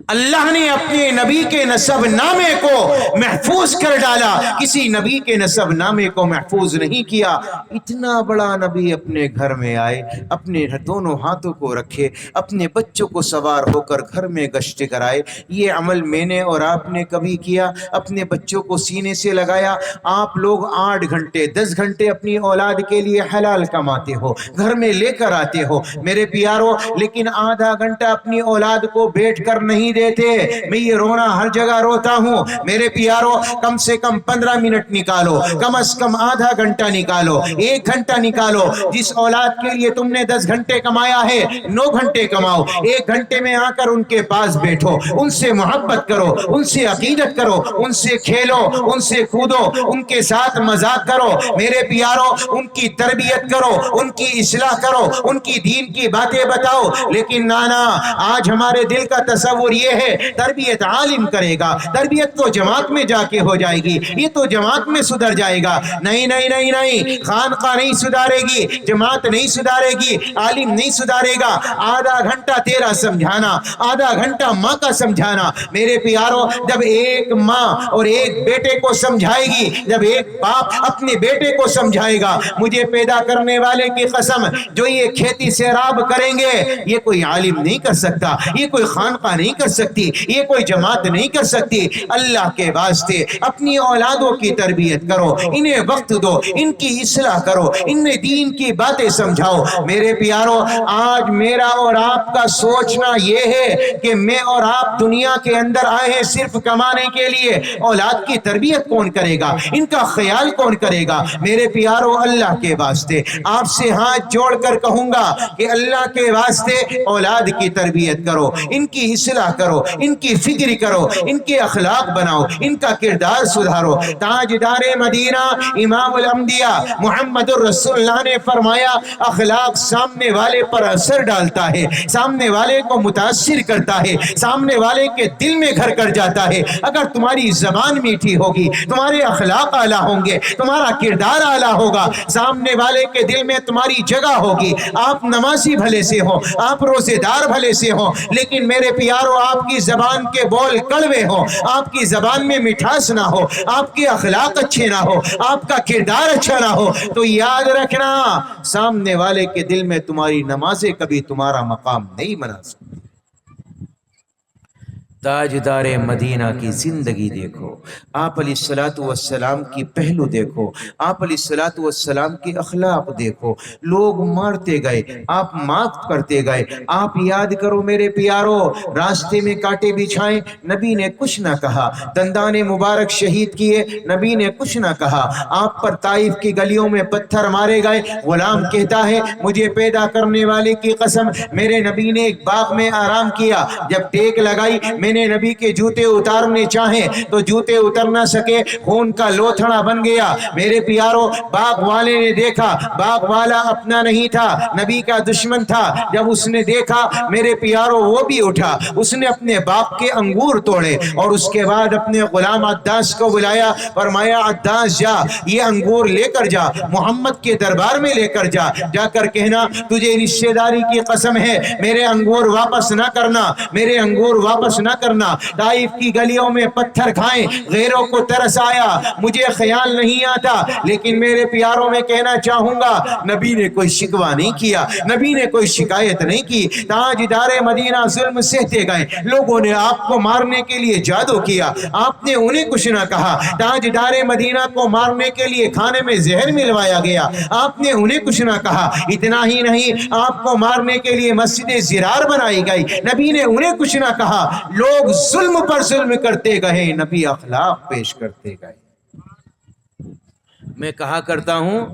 اللہ نے اپنے نبی کے نسب نامے کو محفوظ کر ڈالا، کسی نبی کے نسب نامے کو محفوظ نہیں کیا۔ اتنا بڑا نبی اپنے گھر میں آئے، اپنے دونوں ہاتھوں کو رکھے، اپنے بچوں کو سوار ہو کر گھر میں گشت کرائے۔ یہ عمل میں نے اور آپ نے کبھی کیا؟ اپنے بچوں کو سینے سے لگایا؟ آپ لوگ 8 گھنٹے 10 گھنٹے اپنی اولاد کے لیے حلال کماتے ہو، گھر میں لے کر آتے ہو میرے پیارو، لیکن آدھا گھنٹہ اپنی اولاد کو بیٹھ کر نہیں دیتے۔ میں یہ رونا ہر جگہ روتا ہوں میرے پیارو، کم سے کم 15 منٹ نکالو، کم از کم آدھا گھنٹہ نکالو، 1 گھنٹہ نکالو۔ جس اولاد کے لیے تم نے 10 گھنٹے کمایا ہے 9 گھنٹے کماؤ، 1 گھنٹے میں آ کر ان کے پاس بیٹھو، ان سے محبت کرو، ان سے عقیدت کرو، ان سے کھیلو، ان سے کودو، ان کے ساتھ مذاق کرو میرے پیارو، ان کی تربیت کرو، ان کی اصلاح کرو، ان کی دین کی باتیں بتاؤ۔ لیکن نانا آج ہمارے دل کا تصور یہ ہے تربیت عالم کرے گا، تربیت تو جماعت میں جا کے ہو جائے گی، یہ تو جماعت میں سدھر جائے گا۔ نہیں نہیں نہیں نہیں، خانقاہ نہیں سدھارے گی، جماعت نہیں سدھارے گی، عالم نہیں سدھارے گا۔ آدھا گھنٹہ تیرا سمجھانا، آدھا گھنٹہ ماں کا سمجھانا میرے پیارو، جب ایک ماں اور ایک بیٹے کو سمجھائے گی، جب ایک باپ اپنے بیٹے کو سمجھائے گا، مجھے پیدا کرنے والے کی قسم، جو یہ کھیتی سیراب کریں گے یہ کوئی عالم نہیں کر سکتا، یہ کوئی خانقاہ نہیں کر سکتی، یہ کوئی جماعت نہیں کر سکتی۔ اللہ کے واسطے اپنی اولادوں کی تربیت کرو، انہیں وقت دو، ان کی اصلاح کرو، انہیں دین کی باتیں سمجھاؤ میرے پیارو۔ آج میرا اور آپ کا سوچنا یہ ہے کہ میں اور آپ دنیا کے اندر آئے ہیں صرف کمانے کے لیے، اولاد کی تربیت کون کرے گا، ان کا خیال کون کرے گا میرے پیارو؟ اللہ کے واسطے آپ سے ہاتھ جوڑ کر کہوں گا کہ اللہ کے واسطے اولاد کی تربیت کرو، ان کی اصلاح کرو۔ کرو، ان کی فکر کرو، ان کے اخلاق بناؤ، ان کا کردار سدھارو۔ تاجدار مدینہ امام الانبیاء محمد الرسول اللہ نے فرمایا اخلاق سامنے والے پر اثر ڈالتا ہے، سامنے والے کو متاثر کرتا ہے، سامنے والے کے دل میں گھر کر جاتا ہے۔ اگر تمہاری زبان میٹھی ہوگی، تمہارے اخلاق اعلیٰ ہوں گے، تمہارا کردار اعلیٰ ہوگا، سامنے والے کے دل میں تمہاری جگہ ہوگی۔ آپ نمازی بھلے سے ہو، آپ روزے دار بھلے سے ہو، لیکن میرے پیارو آپ کی زبان کے بول کڑوے ہو، آپ کی زبان میں مٹھاس نہ ہو، آپ کے اخلاق اچھے نہ ہو، آپ کا کردار اچھا نہ ہو، تو یاد رکھنا سامنے والے کے دل میں تمہاری نمازیں کبھی تمہارا مقام نہیں بنا سکتی۔ تاجدار مدینہ کی زندگی دیکھو، آپ علیہ الصلوۃ والسلام کی پہلو دیکھو، آپ علیہ الصلوۃ والسلام کے اخلاق دیکھو۔ لوگ مارتے گئے، آپ معاف کرتے گئے۔ آپ یاد کرو میرے پیارو، راستے میں کانٹے بچھائیں، نبی نے کچھ نہ کہا۔ دندان مبارک شہید کیے، نبی نے کچھ نہ کہا۔ آپ پر طائف کی گلیوں میں پتھر مارے گئے، غلام کہتا ہے مجھے پیدا کرنے والے کی قسم، میرے نبی نے ایک باغ میں آرام کیا، جب ٹیک لگائی میں نے نبی کے جوتے اتارنے چاہیں تو جوتے اتر نہ سکے، خون کا لوتھڑا بن گیا۔ میرے پیارو باغ والے نے دیکھا، باغ والا اپنا نہیں تھا، نبی کا دشمن تھا۔ جب اس نے دیکھا میرے پیارو وہ بھی اٹھا، اس نے اپنے باغ کے انگور توڑے اور اس کے بعد اپنے غلام عداس کو بلایا، فرمایا عداس جا یہ انگور لے کر جا، محمد کے دربار میں لے کر جا، جا کر کہنا تجھے رشتہ داری کی قسم ہے میرے انگور واپس نہ کرنا، میرے انگور واپس نہ کرنا۔ طائف کی گلیوں میں پتھر کھائیں، غیروں کو ترس آیا، مجھے خیال نہیں آتا، لیکن میرے پیاروں میں کہنا چاہوں گا نبی نے کوئی شکوہ نہیں کیا، نبی نے کوئی شکایت نہیں کی۔ تاجدار مدینہ ظلم سہتے گئے، لوگوں نے آپ کو مارنے کے لیے جادو کیا، آپ نے انہیں کچھ نہ کہا۔ تاجدار مدینہ کو مارنے کے لیے کھانے میں زہر ملوایا گیا، آپ نے انہیں کچھ نہ کہا۔ اتنا ہی نہیں، آپ کو مارنے کے لیے مسجد زرار بنائی گئی، نبی نے انہیں کچھ نہ کہا۔ لوگ ظلم پر ظلم کرتے گئے، نبی اخلاق پیش کرتے گئے۔ میں کہا کرتا ہوں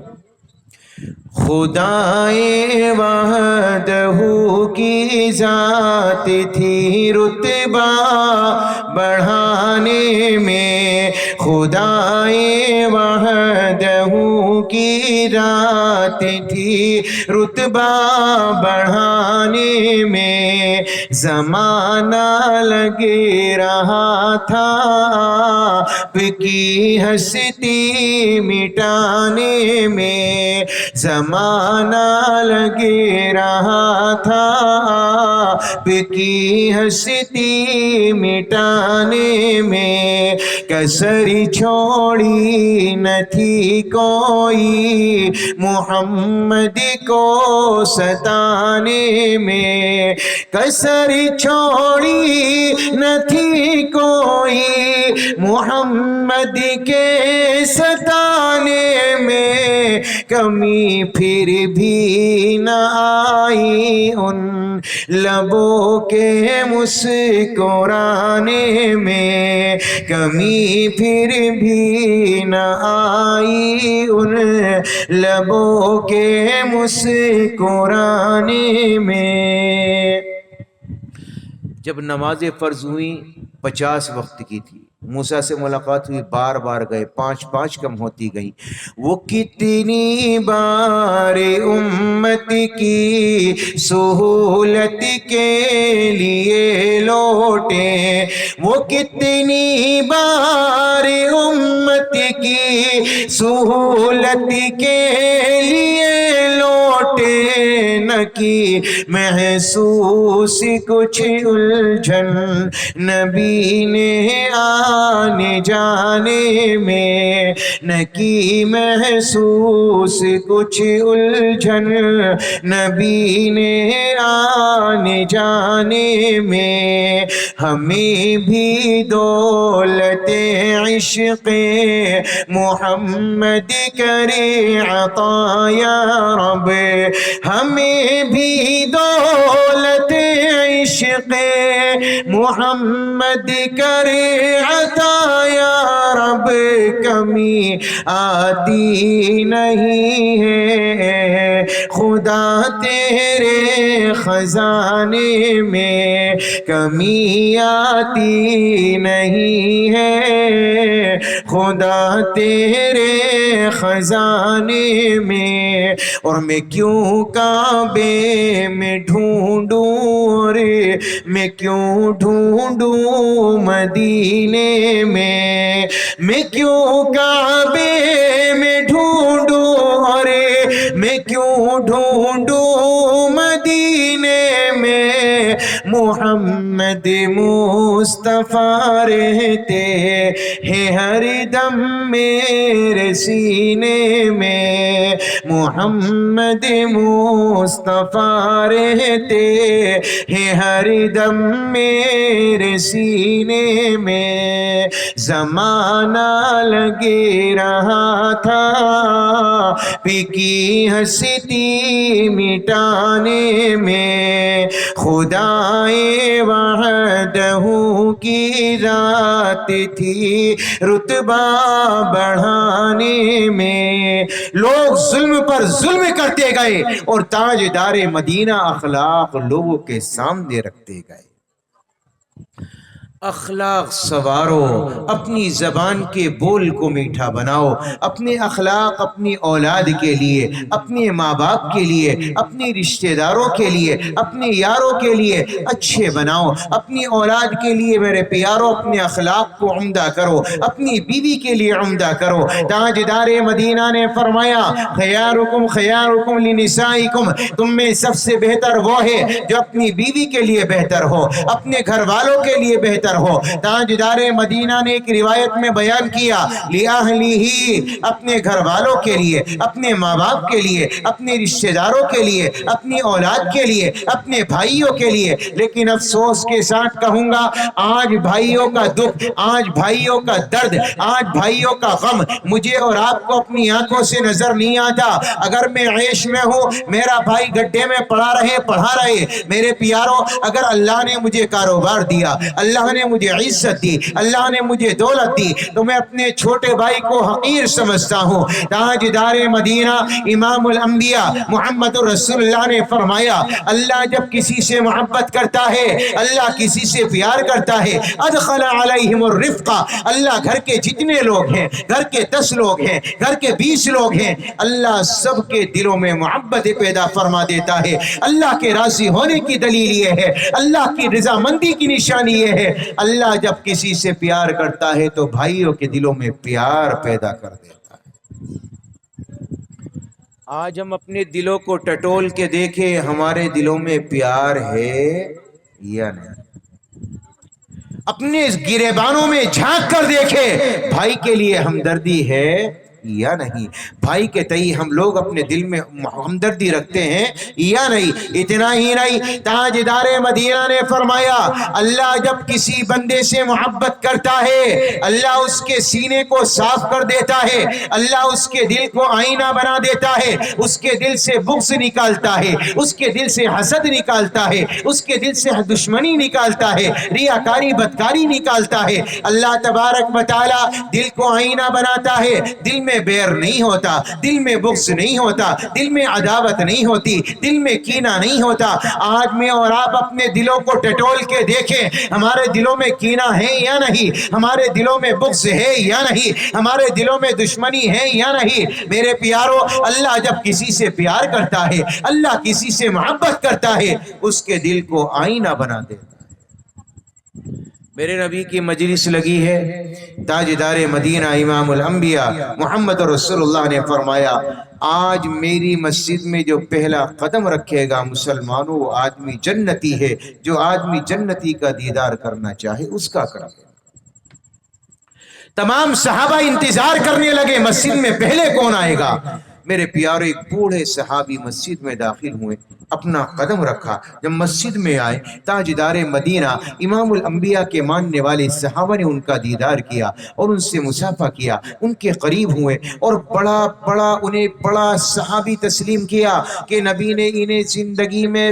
خدائے وحدہ کی ذات تھی رتبہ بڑھانے میں، خدائے وحدہ کی ذات تھی رتبہ بڑھانے میں، زمانہ لگ رہا تھا آپ کی ہستی مٹانے میں، زمانہ لگ رہا تھا آپ کی ہستی مٹانے میں، کسر چھوڑی نہ تھی کوئی محمد کو ستانے میں، کسر چھوڑی نہ تھی کوئی محمد کے ستانے میں، کمی پھر بھی نہ آئی ان لبوں کے مسکرانے میں، کمی پھر بھی نہ آئی ان لبوں کے مسکرانے میں۔ جب نماز فرض ہوئی 50 وقت کی تھی، موسیٰ سے ملاقات ہوئی، بار بار گئے، 5 کم ہوتی گئی۔ وہ کتنی بار امت کی سہولت کے لیے لوٹے، وہ کتنی بار امت کی سہولت کے لیے لوٹے، نہ کی محسوس کچھ الجھن نبی نے آنے جانے میں، نہ کی محسوس کچھ الجھن نبی نے آنے جانے میں، ہمیں بھی دولت عشق محمد کرے عطا یا رب، ہمیں بھی دولت عشق محمد کرے عطا یا رب، کمی آتی نہیں ہے خدا تیرے خزانے میں، کمی آتی نہیں ہے خدا تیرے خزانے میں۔ اور میں کیوں کعبے میں ڈھونڈوں رے، میں کیوں ڈھونڈوں مدینے میں کیوں کعبے میں ڈھونڈوں رے، میں کیوں ڈھونڈوں مدینے میں، محمد مصطفیٰ رہتے ہیں ہر دم میرے سینے میں، محمد مصطفیٰ رہتے ہیں ہر دم میرے سینے میں۔ زمانہ لگے رہا تھا پکی ہستی مٹانے میں، خدائے وحدہ کی ذات تھی رتبہ بڑھانے میں۔ لوگ ظلم پر ظلم کرتے گئے اور تاجدار مدینہ اخلاق لوگوں کے سامنے رکھتے گئے۔ اخلاق سوارو، اپنی زبان کے بول کو میٹھا بناؤ، اپنے اخلاق اپنی اولاد کے لیے، اپنے ماں باپ کے لیے، اپنے رشتہ داروں کے لیے، اپنے یاروں کے لیے اچھے بناؤ، اپنی اولاد کے لیے میرے پیاروں اپنے اخلاق کو عمدہ کرو، اپنی بیوی کے لیے عمدہ کرو۔ تاجدار مدینہ نے فرمایا خیارکم خیارکم لنسائکم، تم میں سب سے بہتر وہ ہے جو اپنی بیوی کے لیے بہتر ہو، اپنے گھر والوں کے لیے بہتر ہو۔ تاجدار مدینہ نے ایک روایت میں بیان کیا لِأَهْلِهِ، اپنے گھر والوں کے لیے، اپنے ماں باپ کے لیے، اپنے رشتہ داروں کے لیے، اپنی اولاد کے لیے، اپنے بھائیوں کے لیے۔ لیکن افسوس کے ساتھ کہوں گا آج بھائیوں کا دکھ، آج بھائیوں کا درد، آج بھائیوں کا غم مجھے اور آپ کو اپنی آنکھوں سے نظر نہیں آتا۔ اگر میں عیش میں ہوں، میرا بھائی گڈھے میں پڑھا رہے، میرے پیاروں اگر اللہ نے مجھے کاروبار دیا، اللہ نے مجھے عزت دی، اللہ نے مجھے دولت دی، تو میں اپنے چھوٹے بھائی کو حقیر سمجھتا ہوں۔ تاجدار مدینہ امام الانبیاء محمد رسول اللہ نے فرمایا اللہ جب کسی سے محبت کرتا ہے، اللہ کسی سے پیار کرتا ہے، ادخل علیہم الرفق، اللہ گھر کے جتنے لوگ ہیں، گھر کے 10 لوگ ہیں، گھر کے 20 لوگ ہیں، اللہ سب کے دلوں میں محبت پیدا فرما دیتا ہے۔ اللہ کے راضی ہونے کی دلیل یہ ہے، اللہ کی رضامندی کی نشانی یہ ہے، اللہ جب کسی سے پیار کرتا ہے تو بھائیوں کے دلوں میں پیار پیدا کر دیتا ہے۔ آج ہم اپنے دلوں کو ٹٹول کے دیکھیں ہمارے دلوں میں پیار ہے یا نہیں؟ اپنے گریبانوں میں جھانک کر دیکھیں بھائی کے لیے ہمدردی ہے یا نہیں، بھائی کے تئیں ہم لوگ اپنے دل میں ہمدردی رکھتے ہیں یا نہیں۔ اتنا ہی نہیں، تاجدار مدینہ نے فرمایا اللہ جب کسی بندے سے محبت کرتا ہے اللہ اس کے سینے کو صاف کر دیتا ہے، اللہ اس کے دل کو آئینہ بنا دیتا ہے، اس کے دل سے بغض نکالتا ہے، اس کے دل سے حسد نکالتا ہے، اس کے دل سے دشمنی نکالتا ہے، ریاکاری بدکاری نکالتا ہے۔ اللہ تبارک و تعالی دل کو آئینہ بناتا ہے، دل میں بیر نہیں ہوتا، دل میں بغض نہیں ہوتا، دل میں عداوت نہیں ہوتی، دل میں کینہ نہیں ہوتا۔ آج میں اور آپ اپنے دلوں کو ٹٹول کے دیکھیں ہمارے دلوں میں کینہ ہے یا نہیں، ہمارے دلوں میں بغض ہے یا نہیں، ہمارے دلوں میں دشمنی ہے یا نہیں۔ میرے پیاروں اللہ جب کسی سے پیار کرتا ہے، اللہ کسی سے محبت کرتا ہے، اس کے دل کو آئینہ بنا دیتا ہے۔ میرے نبی کی مجلس لگی ہے، تاجدار مدینہ امام الانبیاء محمد رسول اللہ نے فرمایا آج میری مسجد میں جو پہلا قدم رکھے گا مسلمانوں وہ آدمی جنتی ہے، جو آدمی جنتی کا دیدار کرنا چاہے اس کا کرے۔ تمام صحابہ انتظار کرنے لگے مسجد میں پہلے کون آئے گا۔ میرے پیارے ایک بوڑھے صحابی مسجد میں داخل ہوئے، اپنا قدم رکھا، جب مسجد میں آئے تاجدار مدینہ امام الانبیاء کے ماننے والے صحابہ نے ان کا دیدار کیا اور ان سے مصافحہ کیا، ان کے قریب ہوئے اور انہیں بڑا صحابی تسلیم کیا کہ نبی نے انہیں زندگی میں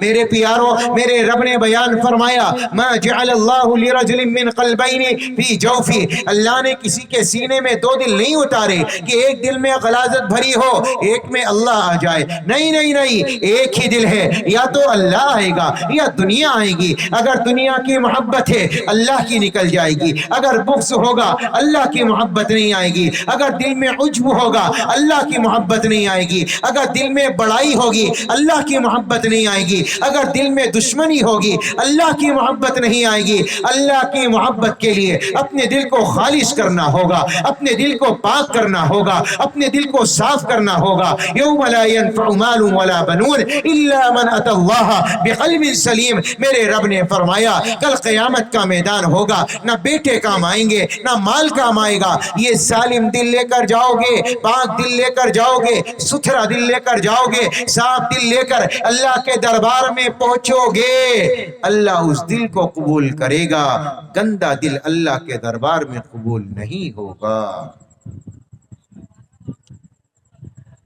میرے پیاروں، میرے رب نے بیان فرمایا ما جعل اللہ لرجل من قلبین فی جوفی، اللہ نے کسی کے سینے میں دو دل نہیں اتارے کہ ایک دل میں غلاظت بھری ہو ایک میں اللہ آ جائے، نہیں نہیں نہیں، ایک ہی دل ہے، یا تو اللہ آئے گا یا دنیا آئے گی۔ اگر دنیا کی محبت ہے اللہ کی نکل جائے گی، اگر بغض ہوگا اللہ کی محبت نہیں آئے گی، اگر دل میں عجب ہوگا اللہ کی محبت نہیں آئے گی، اگر دل میں بڑائی ہوگی اللہ کی محبت نہیں آئے گی، اگر دل میں دشمنی ہوگی اللہ کی محبت نہیں آئے گی۔ اللہ کی محبت کے لیے اپنے دل کو خالص کرنا ہوگا، اپنے دل کو پاک کرنا ہوگا، اپنے دل کو صاف کرنا ہوگا۔ یوم لا ينفع مال ولا بنون الا من اتى الله بقلب سلیم، میرے رب نے فرمایا کل قیامت کا میدان ہوگا، نہ بیٹے کام آئیں گے نہ مال کام آئے گا، یہ سالم دل لے کر جاؤ گے، پاک دل لے کر جاؤ گے، ستھرا دل لے کر جاؤ گے، صاف دل لے کر اللہ کے دربار میں پہنچو گے، اللہ اس دل کو قبول کرے گا، گندا دل اللہ کے دربار میں قبول نہیں ہوگا۔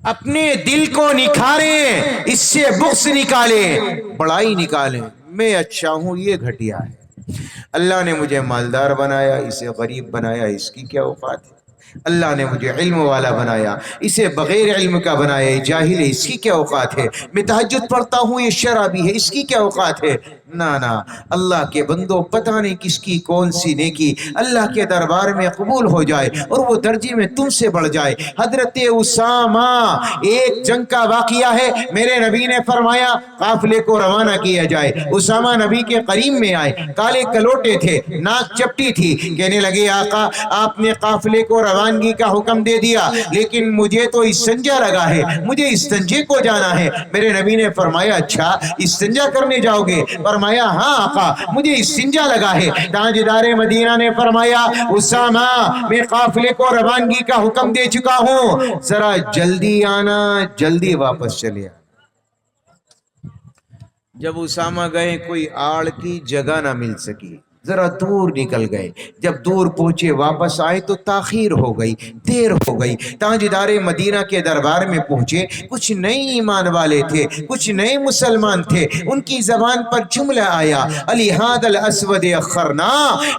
اپنے دل کو نکھاریں، اس سے بغض نکالیں، بڑائی نکالیں، میں اچھا ہوں یہ گھٹیا ہے، اللہ نے مجھے مالدار بنایا اسے غریب بنایا، اس کی کیا اوقات ہے، اللہ نے مجھے علم والا بنایا اسے بغیر علم کا بنایا، یہ جاہل ہے اس کی کیا اوقات ہے، میں تہجد پڑھتا ہوں یہ شرابی ہے اس کی کیا اوقات ہے۔ نا نا، اللہ کے بندوں پتہ نہیں کس کی کون سی نیکی اللہ کے دربار میں قبول ہو جائے اور وہ درجے میں تم سے بڑھ جائے۔ حضرت اسامہ، ایک جنگ کا واقعہ ہے، میرے نبی نے فرمایا قافلے کو روانہ کیا جائے، اسامہ نبی کے قریب میں آئے، کالے کلوٹے تھے، ناک چپٹی تھی، کہنے لگے آقا آپ نے قافلے کو روانگی کا حکم دے دیا لیکن مجھے تو استنجا لگا ہے، مجھے استنجے کو جانا ہے۔ میرے نبی نے فرمایا اچھا استنجا کرنے جاؤ گے؟ فرمایا ہاں آقا مجھے استنجا لگا ہے۔ تاجدار مدینہ نے فرمایا اسامہ میں قافلے کو روانگی کا حکم دے چکا ہوں، ذرا جلدی آنا، جلدی واپس چلے آنا۔ جب اسامہ گئے کوئی آڑ کی جگہ نہ مل سکی، ذرا دور نکل گئے، جب دور پہنچے واپس آئے تو تاخیر ہو گئی، دیر ہو گئی۔ تاجدار مدینہ کے دربار میں پہنچے، کچھ نئے ایمان والے تھے، کچھ نئے مسلمان تھے، ان کی زبان پر جملہ آیا علی ہاد الاسود اخرنا،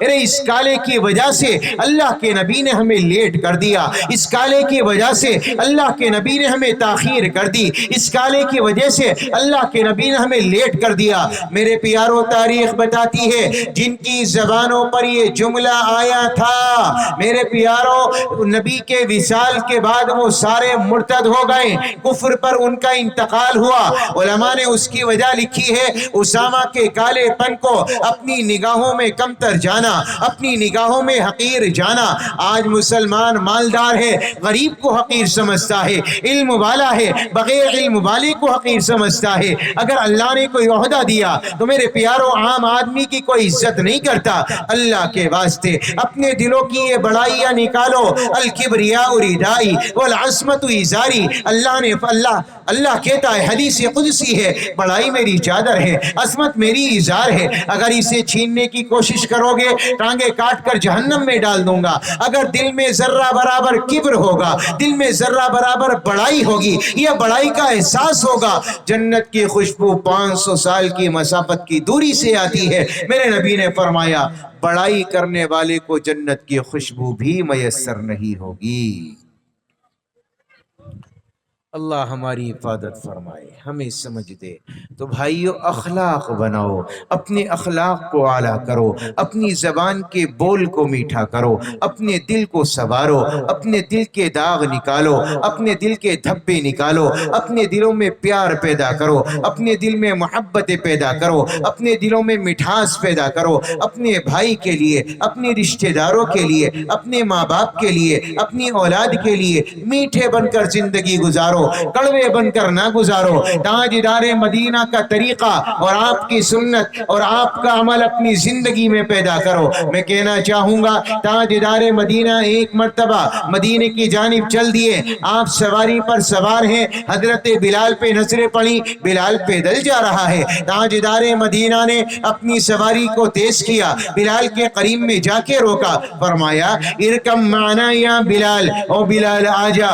ارے اس کالے کی وجہ سے اللہ کے نبی نے ہمیں لیٹ کر دیا، اس کالے کی وجہ سے اللہ کے نبی نے ہمیں تاخیر کر دی، اس کالے کی وجہ سے اللہ کے نبی نے ہمیں لیٹ کر دیا۔ میرے پیاروں تاریخ بتاتی ہے جن کی زبانوں پر یہ جملہ آیا تھا، میرے پیاروں نبی کے وصال کے بعد وہ سارے مرتد ہو گئے، کفر پر ان کا انتقال ہوا۔ علماء نے اس کی وجہ لکھی ہے اسامہ کے کالے پن کو اپنی نگاہوں میں کمتر جانا، اپنی نگاہوں میں حقیر جانا۔ آج مسلمان مالدار ہے غریب کو حقیر سمجھتا ہے، علم والا ہے بغیر علم والے کو حقیر سمجھتا ہے۔ اگر اللہ نے کوئی عہدہ دیا تو میرے پیاروں عام آدمی کی کوئی عزت نہیں کرتا۔ اللہ کے واسطے اپنے دلوں کی یہ بڑائیاں نکالو، الکبریاء ردائی والعصمت ازاری، اللہ کہتا ہے حدیث قدسی ہے بڑائی میری چادر ہے، عصمت میری ازار ہے، اگر اسے چھیننے کی کوشش کرو گے ٹانگیں کاٹ کر جہنم میں ڈال دوں گا۔ اگر دل میں ذرہ برابر کبر ہوگا، دل میں ذرہ برابر بڑائی ہوگی، یہ بڑائی کا احساس ہوگا، جنت کی خوشبو 500 سال کی مسافت کی دوری سے آتی ہے۔ میرے نبی نے فرمایا بڑائی کرنے والے کو جنت کی خوشبو بھی میسر نہیں ہوگی۔ اللہ ہماری حفاظت فرمائے، ہمیں سمجھ دے۔ تو بھائیو اخلاق بناؤ، اپنے اخلاق کو اعلیٰ کرو، اپنی زبان کے بول کو میٹھا کرو، اپنے دل کو سنوارو، اپنے دل کے داغ نکالو، اپنے دل کے دھبے نکالو، اپنے دلوں میں پیار پیدا کرو، اپنے دل میں محبت پیدا کرو، اپنے دلوں میں مٹھاس پیدا کرو، اپنے بھائی کے لیے، اپنے رشتہ داروں کے لیے، اپنے ماں باپ کے لیے، اپنی اولاد کے لیے میٹھے بن کر زندگی گزارو، کڑوے بن کر نہ گزارو۔ تاجدار مدینہ کا طریقہ اور آپ کی سنت اور آپ کا عمل اپنی زندگی میں پیدا کرو۔ میں کہنا چاہوں گا تاجدار مدینہ ایک مرتبہ مدینے کی جانب چل دیے، آپ سواری پر سوار ہیں، حضرت بلال پہ نظریں پڑی، بلال پیدل جا رہا ہے۔ تاجدار مدینہ نے اپنی سواری کو تیز کیا، بلال کے قریب میں جا کے روکا، فرمایا ارکم معنا یا بلال، او بلال آجا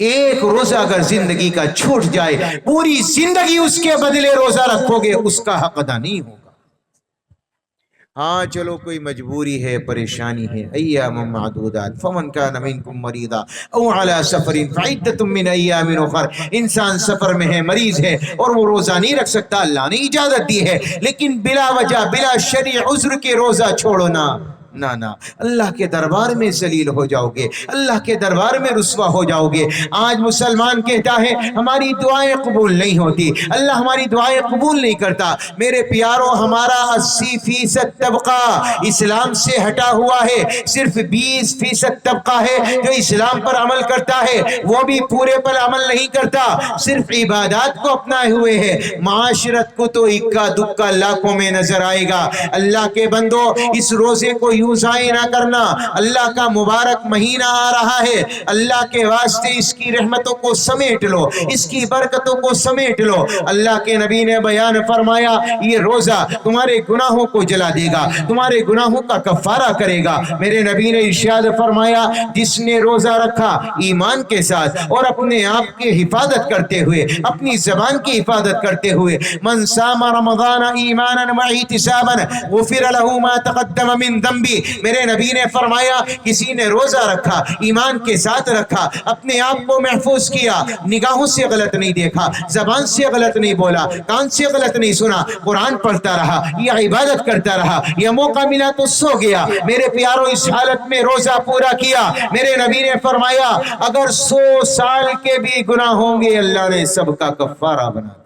ایک روزہ اگر زندگی کا چھوٹ جائے، پوری زندگی اس کے بدلے روزہ رکھو گے، اس کا حق ادا نہیں ہوگا۔ ہاں چلو کوئی مجبوری ہے، پریشانی ہے، ایام معدودات، فمن کان منکم مریضا او علی سفر فعدۃ من ایام اخر، انسان سفر میں ہے، مریض ہے اور وہ روزہ نہیں رکھ سکتا، اللہ نے اجازت دی ہے، لیکن بلا وجہ بلا شرعی عذر کے روزہ چھوڑنا نہ، اللہ کے دربار میں ذلیل ہو جاؤ گے، اللہ کے دربار میں رسوا ہو جاؤ گے۔ آج مسلمان کہتا ہے ہماری دعائیں قبول نہیں ہوتی، اللہ ہماری دعائیں قبول نہیں کرتا۔ میرے پیاروں، ہمارا 80% طبقہ اسلام سے ہٹا ہوا ہے، صرف 20% طبقہ ہے جو اسلام پر عمل کرتا ہے، وہ بھی پورے پر عمل نہیں کرتا، صرف عبادات کو اپنائے ہوئے ہے۔ معاشرت کو تو اکا دکا لاکھوں میں نظر آئے گا۔ اللہ کے بندو، اس روزے کو یوں ضائع نہ کرنا، اللہ کا مبارک مہینہ آ رہا ہے، اللہ کے واسطے اس کی رحمتوں کو سمیٹ لو، اس کی برکتوں کو سمیٹ لو۔ اللہ کے نبی نے بیان فرمایا یہ روزہ تمہارے گناہوں کو جلا دے گا، تمہارے گناہوں کا کفارہ کرے گا۔ میرے نبی نے ارشاد فرمایا جس نے روزہ رکھا ایمان کے ساتھ اور اپنے آپ کی حفاظت کرتے ہوئے، اپنی زبان کی حفاظت کرتے ہوئے، من صام رمضان ایمانا واحتسابا غفر له ما تقدم من ذنبه، میرے نبی نے فرمایا کسی نے روزہ رکھا، ایمان کے ساتھ رکھا، اپنے آپ کو محفوظ کیا، نگاہوں سے غلط نہیں دیکھا، زبان سے غلط نہیں بولا، کان سے غلط نہیں سنا، قرآن پڑھتا رہا یا عبادت کرتا رہا، یا موقع ملا تو سو گیا، میرے پیاروں اس حالت میں روزہ پورا کیا، میرے نبی نے فرمایا اگر 100 سال کے بھی گناہ ہوں گے اللہ نے سب کا کفارہ بنا دیا۔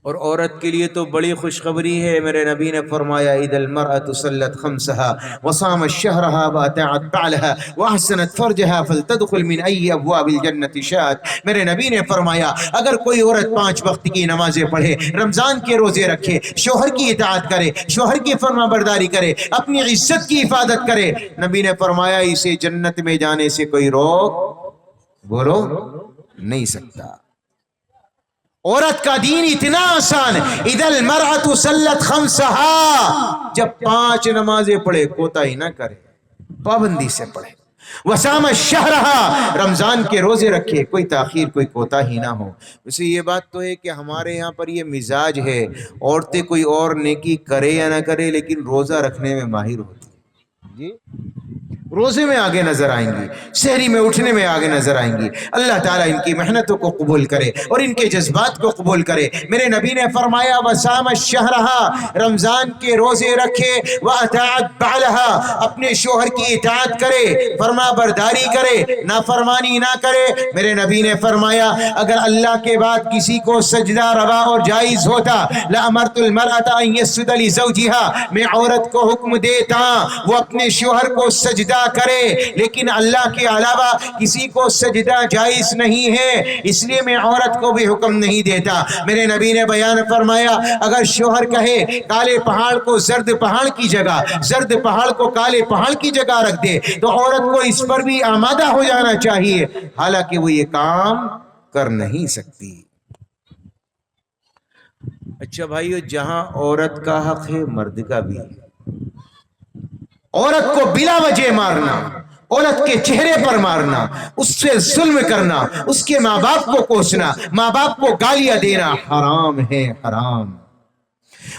اور عورت کے لیے تو بڑی خوشخبری ہے، میرے نبی نے فرمایا اذا المرأة صلت خمسها وصامت شهرها واطاعت بعلها واحسنت فرجها فلتدخل من اي ابواب الجنة شاءت، میرے نبی نے فرمایا اگر کوئی عورت 5 وقت کی نمازیں پڑھے، رمضان کے روزے رکھے، شوہر کی اطاعت کرے، شوہر کی فرما برداری کرے، اپنی عزت کی حفاظت کرے، نبی نے فرمایا اسے جنت میں جانے سے کوئی بولو نہیں سکتا۔ عورت کا دین اتنا آسان، اذا المرأة صلت خمسها، جب 5 نمازیں پڑھے کوتاہی نہ کرے، پابندی سے پڑھے، وصامت شهرها، رمضان کے روزے رکھے، کوئی تاخیر کوئی کوتاہی نہ ہو۔ ویسے یہ بات تو ہے کہ ہمارے یہاں پر یہ مزاج ہے، عورتیں کوئی اور نیکی کرے یا نہ کرے لیکن روزہ رکھنے میں ماہر ہوتی ہے، جی روزے میں آگے نظر آئیں گی، سحری میں اٹھنے میں آگے نظر آئیں گی۔ اللہ تعالیٰ ان کی محنتوں کو قبول کرے اور ان کے جذبات کو قبول کرے۔ میرے نبی نے فرمایا وصامت شهرها، رمضان کے روزے رکھے، واطاعت بعلها، اپنے شوہر کی اطاعت کرے، فرما برداری کرے، نافرمانی نہ کرے۔ میرے نبی نے فرمایا اگر اللہ کے بعد کسی کو سجدہ روا اور جائز ہوتا لامرت المرأة ان يسجد لزوجها، میں عورت کو حکم دیتا وہ اپنے شوہر کو سجدہ کرے، لیکن اللہ کے علاوہ کسی کو سجدہ جائز نہیں ہے، اس لیے میں عورت کو بھی حکم نہیں دیتا۔ میرے نبی نے بیان فرمایا اگر شوہر کہے کالے پہاڑ کو زرد پہاڑ کی جگہ، زرد پہاڑ کو کالے پہاڑ کی جگہ رکھ دے، تو عورت کو اس پر بھی آمادہ ہو جانا چاہیے، حالانکہ وہ یہ کام کر نہیں سکتی۔ اچھا بھائیو، جہاں عورت کا حق ہے مرد کا بھی ہے۔ عورت کو بلا وجہ مارنا، عورت کے چہرے پر مارنا، اس سے ظلم کرنا، اس کے ماں باپ کو کوسنا، ماں باپ کو گالیاں دینا حرام ہے، حرام۔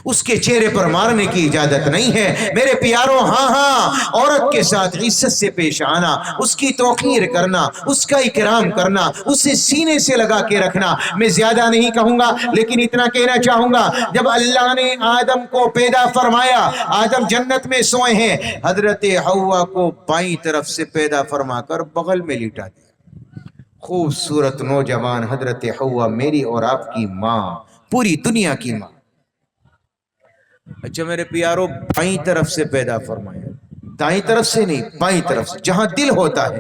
اس کے چہرے پر مارنے کی اجازت نہیں ہے میرے پیاروں۔ ہاں عورت کے ساتھ عزت سے پیش آنا، اس کی توقیر کرنا، اس کا اکرام کرنا، اسے سینے سے لگا کے رکھنا۔ میں زیادہ نہیں کہوں گا لیکن اتنا کہنا چاہوں گا، جب اللہ نے آدم کو پیدا فرمایا، آدم جنت میں سوئے ہیں، حضرت حوا کو بائیں طرف سے پیدا فرما کر بغل میں لٹا دیا۔ خوبصورت نوجوان حضرت حوا میری اور آپ کی ماں، پوری دنیا کی ماں۔ اچھا میرے پیاروں، بائیں طرف سے پیدا فرمایا، دائیں طرف سے نہیں، بائیں طرف سے، جہاں دل ہوتا ہے۔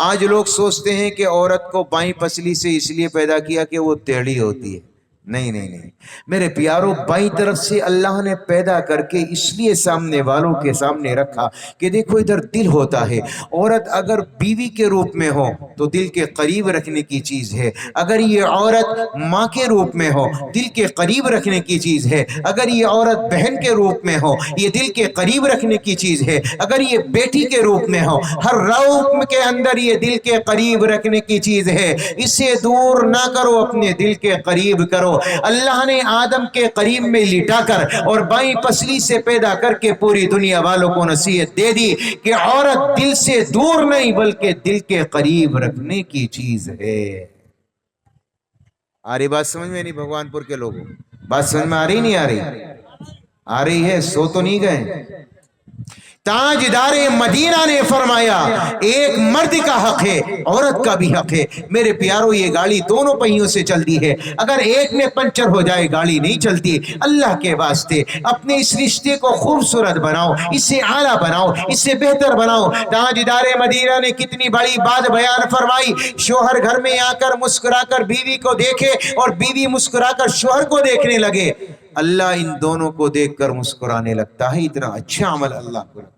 آج لوگ سوچتے ہیں کہ عورت کو بائیں پسلی سے اس لیے پیدا کیا کہ وہ ٹیڑھی ہوتی ہے، نہیں نہیں نہیں میرے پیاروں، بائیں طرف سے اللہ نے پیدا کر کے اس لیے سامنے والوں کے سامنے رکھا کہ دیکھو ادھر دل ہوتا ہے۔ عورت اگر بیوی کے روپ میں ہو تو دل کے قریب رکھنے کی چیز ہے، اگر یہ عورت ماں کے روپ میں ہو دل کے قریب رکھنے کی چیز ہے، اگر یہ عورت بہن کے روپ میں ہو یہ دل کے قریب رکھنے کی چیز ہے، اگر یہ بیٹی کے روپ میں ہو ہر روپ کے اندر یہ دل کے قریب رکھنے کی چیز ہے۔ اسے دور نہ کرو، اپنے دل کے قریب کرو۔ اللہ نے آدم کے قریب میں لٹا کر اور بائیں پسلی سے پیدا کر کے پوری دنیا والوں کو نصیحت دے دی کہ عورت دل سے دور نہیں بلکہ دل کے قریب رکھنے کی چیز ہے۔ آ رہی بات سمجھ میں نہیں بھگوان پور کے لوگوں؟ بات سمجھ میں آ رہی نہیں آ رہی؟ آ رہی ہے، سو تو نہیں گئے؟ تاجدار مدینہ نے فرمایا ایک مرد کا حق ہے، عورت کا بھی حق ہے۔ میرے پیاروں، یہ گاڑی دونوں پہیوں سے چلتی ہے، اگر ایک میں پنچر ہو جائے گاڑی نہیں چلتی۔ اللہ کے واسطے اپنے اس رشتے کو خوبصورت بناؤ، اسے اعلیٰ بناؤ، اسے بہتر بناؤ۔ تاجدار مدینہ نے کتنی بڑی بات بیان فرمائی، شوہر گھر میں آ کر مسکرا کر بیوی کو دیکھے اور بیوی مسکرا کر شوہر کو دیکھنے لگے، اللہ ان دونوں کو دیکھ کر مسکرانے لگتا ہے۔ اتنا اچھا عمل اللہ کو لگتا ہے۔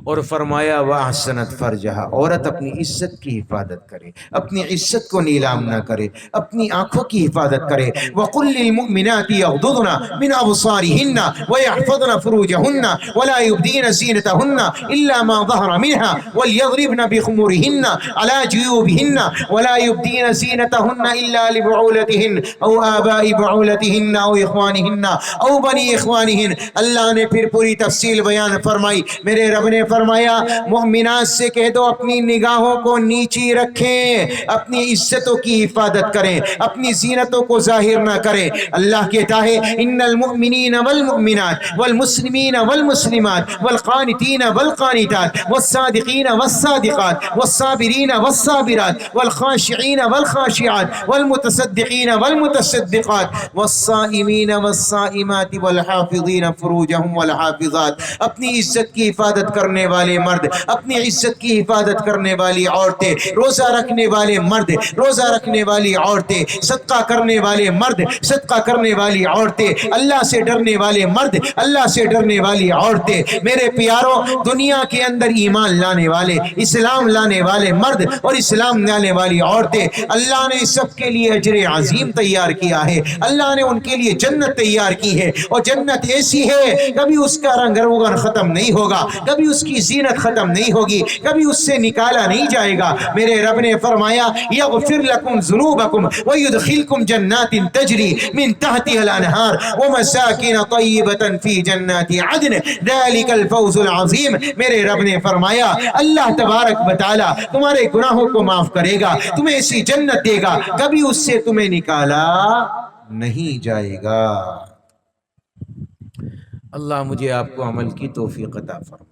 اور فرمایا وَأَحْسَنَتْ فَرْجَهَا، عورت اپنی عزت کی حفاظت کرے، اپنی عزت کو نیلام نہ کرے، اپنی آنکھوں کی حفاظت کرے۔ وَقُلْ لِلْمُؤْمِنَاتِ يَغْضُضْنَ مِنْ أَبْصَارِهِنَّ وَيَحْفَظْنَ فُرُوجَهُنَّ وَلَا يُبْدِينَ زِينَتَهُنَّ إِلَّا مَا ظَهَرَ مِنْهَا وَلْيَضْرِبْنَ بِخُمُرِهِنَّ عَلَى جُيُوبِهِنَّ وَلَا يُبْدِينَ زِينَتَهُنَّ إِلَّا لِبُعُولَتِهِنَّ أَوْ آبَاءِ بُعُولَتِهِنَّ أَوْ إِخْوَانِهِنَّ أَوْ بَنِي إِخْوَانِهِنَّ۔ اللہ نے پھر پوری تفصیل بیان فرمائی۔ میرے رب نے فرمایا مومنات سے کہہ دو اپنی نگاہوں کو نیچی رکھیں، اپنی عزتوں کی حفاظت کریں، اپنی زینتوں کو ظاہر نہ کریں۔ اللہ کہتا ہے ان المؤمنین والمؤمنات والمسلمین والمسلمات والقانتین والقانتات والصادقین والصادقات والصابرین والصابرات والخاشعین والخاشعات والمتصدقین والمتصدقات والصائمین والصائمات والحافظین فروجهم والحافظات۔ اپنی عزت کی حفاظت کرنے والے مرد، اپنی عزت کی حفاظت کرنے والی عورتیں، روزہ رکھنے والے مرد، روزہ رکھنے والی عورتیں، صدقہ کرنے والے مرد، صدقہ کرنے والی عورتیں، اللہ سے ڈرنے والے مرد، اللہ سے ڈرنے والی عورتیں۔ میرے پیاروں، دنیا کے اندر ایمان لانے والے، اسلام لانے والے مرد اور اسلام لانے والی عورتیں، اللہ نے سب کے لیے اجر عظیم تیار کیا ہے۔ اللہ نے ان کے لیے جنت تیار کی ہے، اور جنت ایسی ہے کبھی اس کا رنگ روغن ختم نہیں ہوگا، کبھی اس کی زینت ختم نہیں ہوگی، کبھی اس سے نکالا نہیں جائے گا۔ میرے رب نے فرمایا یغفر لکم ذنوبکم ویدخلکم جنات تجری من تحتها الانہار ومساکن طیبۃ فی جنات عدن ذلک الفوز العظیم۔ میرے رب نے فرمایا اللہ تبارک و تعالی تمہارے گناہوں کو معاف کرے گا، تمہیں ایسی جنت دے گا کبھی اس سے تمہیں نکالا نہیں جائے گا۔ اللہ مجھے آپ کو عمل کی توفیق عطا فرمائے۔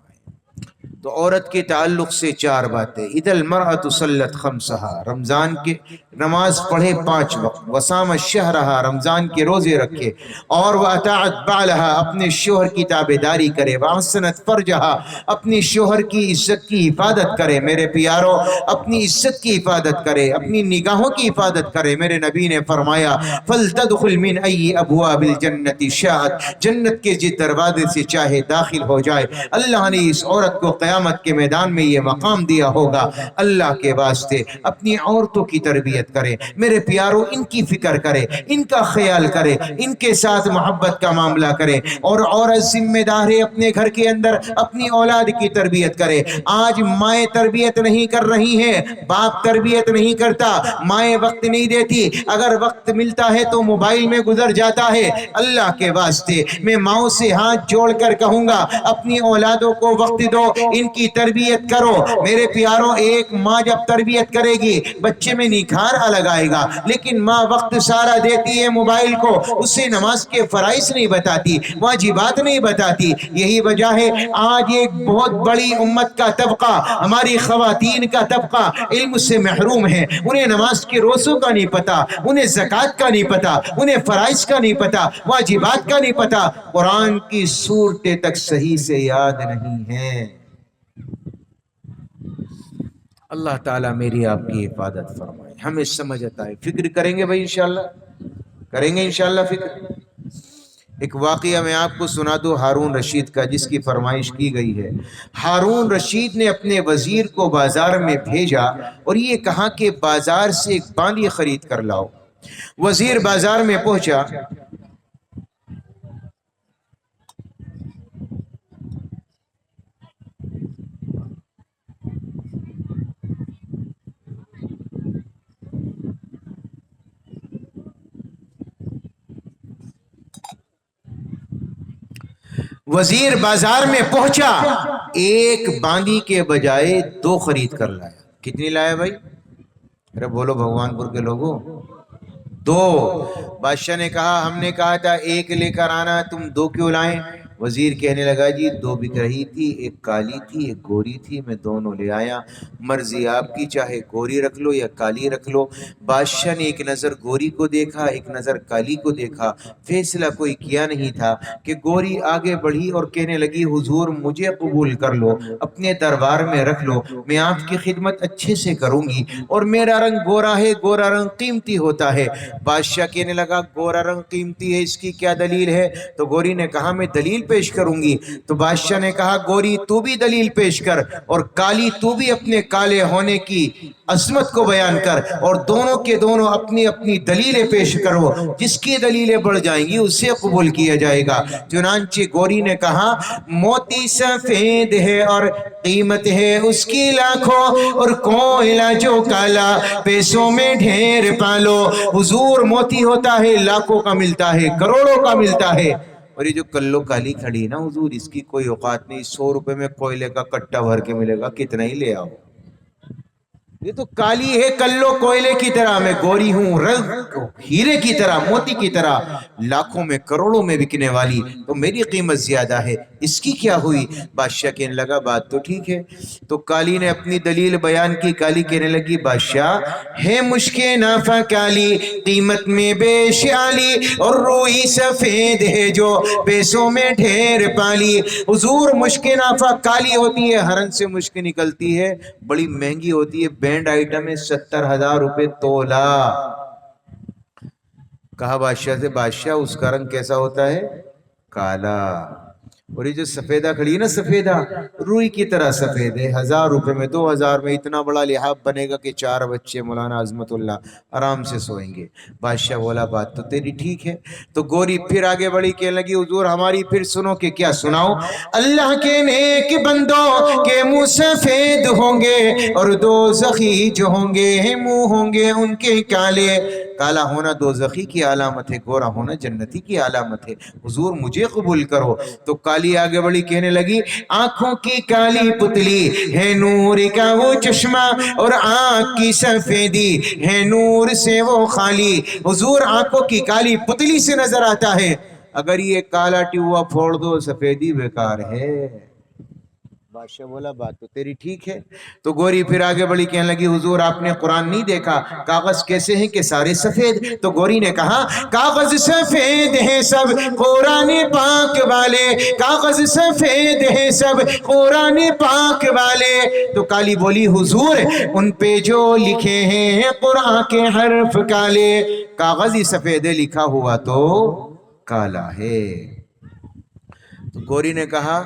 تو عورت کے تعلق سے چار باتیں، اذا المرأة صلت خمسها، رمضان کے نماز پڑھے 5 وقت، وصام شہرہا، رمضان کے روزے رکھے، اور واطاعت بعلہا، اپنے شوہر کی تابعداری کرے، واحسنت فرجہا، اپنی شوہر کی عزت کی حفاظت کرے۔ میرے پیاروں، اپنی عزت کی حفاظت کرے، اپنی نگاہوں کی حفاظت کرے۔ میرے نبی نے فرمایا فلتدخل من ای ابواب الجنت شاءت، جنت کے جس دروازے سے چاہے داخل ہو جائے۔ اللہ نے اس عورت کو قیامت کے میدان میں یہ مقام دیا ہوگا۔ اللہ کے واسطے اپنی عورتوں کی تربیت کرے، میرے پیاروں، ان کی فکر کرے، ان کا خیال کرے، ان کے ساتھ محبت کا معاملہ کرے۔ اور عورت ذمہ دار ہے اپنے گھر کے اندر اپنی اولاد کی تربیت کرے۔ آج مائیں تربیت نہیں کر رہی ہیں، باپ تربیت نہیں کرتا، مائیں وقت نہیں دیتی، اگر وقت ملتا ہے تو موبائل میں گزر جاتا ہے۔ اللہ کے واسطے میں ماؤں سے ہاتھ جوڑ کر کہوں گا اپنی اولادوں کو وقت دو، ان کی تربیت کرو۔ میرے پیاروں، ایک ماں جب تربیت کرے گی بچے میں نکھار الگ آئے گا، لیکن ماں وقت سارا دیتی ہے موبائل کو، اسے نماز کے فرائض نہیں بتاتی، واجبات نہیں بتاتی۔ یہی وجہ ہے آج ایک بہت بڑی امت کا طبقہ، ہماری خواتین کا طبقہ علم سے محروم ہے۔ انہیں نماز کے روزوں کا نہیں پتا، انہیں زکوٰۃ کا نہیں پتا، انہیں فرائض کا نہیں پتا، واجبات کا نہیں پتا، قرآن کی سورتیں تک صحیح سے یاد نہیں ہیں۔ اللہ تعالیٰ میری آپ کی حفاظت فرمائے۔ ہمیں سمجھ آتا ہے. فکر کریں گے بھائی انشاءاللہ, کریں گے انشاءاللہ فکر. ایک واقعہ میں آپ کو سنا دو ہارون رشید کا, جس کی فرمائش کی گئی ہے. ہارون رشید نے اپنے وزیر کو بازار میں بھیجا اور یہ کہا کہ بازار سے ایک باندی خرید کر لاؤ. وزیر بازار میں پہنچا, وزیر بازار میں پہنچا, ایک باندی کے بجائے 2 خرید کر لایا. کتنی لایا بھائی؟ ارے بولو بھگوان پور کے لوگوں, 2. بادشاہ نے کہا ہم نے کہا تھا 1 لے کر آنا, تم 2 کیوں لائیں؟ وزیر کہنے لگا جی 2 بک رہی تھی, ایک کالی تھی ایک گوری تھی, میں دونوں لے آیا. مرضی آپ کی, چاہے گوری رکھ لو یا کالی رکھ لو. بادشاہ نے ایک نظر گوری کو دیکھا, ایک نظر کالی کو دیکھا. فیصلہ کوئی کیا نہیں تھا کہ گوری آگے بڑھی اور کہنے لگی حضور مجھے قبول کر لو, اپنے دربار میں رکھ لو, میں آپ کی خدمت اچھے سے کروں گی, اور میرا رنگ گورا ہے, گورا رنگ قیمتی ہوتا ہے. بادشاہ کہنے لگا گورا رنگ قیمتی ہے, اس کی کیا دلیل ہے؟ تو گوری نے کہا میں دلیل پیش کروں گی. تو بادشاہ نے کہا گوری تو بھی دلیل پیش کر, اور کالی تو بھی اپنے کالے ہونے کی عظمت کو بیان کر, اور دونوں کے دونوں اپنی اپنی دلیلیں پیش کرو, جس کی دلیلیں بڑھ جائیں گی اسے قبول کیا جائے گا. چنانچہ گوری نے کہا موتی سفید ہے اور قیمت ہے اس کی لاکھوں, اور کوئلہ جو کالا پیسوں میں ڈھیر پالو. حضور موتی ہوتا ہے لاکھوں کا ملتا ہے, کروڑوں کا ملتا ہے, اور یہ جو کلو کالی کھڑی نا حضور اس کی کوئی اوقات نہیں, 100 روپے میں کوئلے کا کٹا بھر کے ملے گا, کتنا ہی لے آؤ. یہ تو کالی ہے کلو کوئلے کی طرح, میں گوری ہوں رنگ ہیرے کی طرح, موتی کی طرح, لاکھوں میں کروڑوں میں بکنے والی, تو میری قیمت زیادہ ہے, اس کی کیا ہوئی؟ بادشاہ کہنے لگا بات تو ٹھیک ہے. تو کالی نے اپنی دلیل بیان کی. کالی کہنے لگی بادشاہ ہے مشک نافع کالی, قیمت میں بے شالی, اور روئی سفید ہے جو پیسوں میں ڈھیر پالی. حضور مشک نافع کالی ہوتی ہے, ہرن سے مشک نکلتی ہے, بڑی مہنگی ہوتی ہے, بینڈ آئٹم ہے, 70,000 روپے تولا. کہا بادشاہ سے بادشاہ اس کا رنگ کیسا ہوتا ہے؟ کالا. اور یہ جو سفیدہ کھڑی ہے نا, سفیدہ روئی کی طرح سفید ہے, 1000 روپے میں 2000 میں اتنا بڑا لحاف بنے گا کہ 4 بچے مولانا عظمت اللہ آرام سے سوئیں گے. بادشاہ بولا بات تو تیری ٹھیک ہے. تو گوری پھر آگے بڑھی, کہنے لگی حضور ہماری پھر سنو. کہ کیا سناؤ؟ اللہ کے نیک بندوں کے منہ سفید ہوں گے, اور دوزخی جو ہوں گے منہ ہوں گے ان کے کالے. کالا ہونا دوزخی کی علامت ہے, گورا ہونا جنتی کی علامت ہے, حضور مجھے قبول کرو. تو کالی آگے بڑھی, کہنے لگی آنکھوں کی کالی پتلی ہے نور کا وہ چشمہ, اور آنکھ کی سفیدی ہے نور سے وہ خالی. حضور آنکھوں کی کالی پتلی سے نظر آتا ہے, اگر یہ کالا ٹیوا پھوڑ دو سفیدی بیکار ہے. بادشاہ بولا بات تو تیری ٹھیک ہے. تو گوری پھر آگے بڑھی, کہنے لگی حضور آپ نے قرآن نہیں دیکھا, کاغذ کیسے ہیں کہ سارے سفید؟ تو گوری نے کہا کاغذ سفید ہیں سب قرآن پاک والے, کاغذ سفید ہیں سب قرآن پاک والے. تو کالی بولی حضور ان پہ جو لکھے ہیں قرآن کے حرف کالے, کاغذ ہی سفید ہے, لکھا ہوا تو کالا ہے. تو گوری نے کہا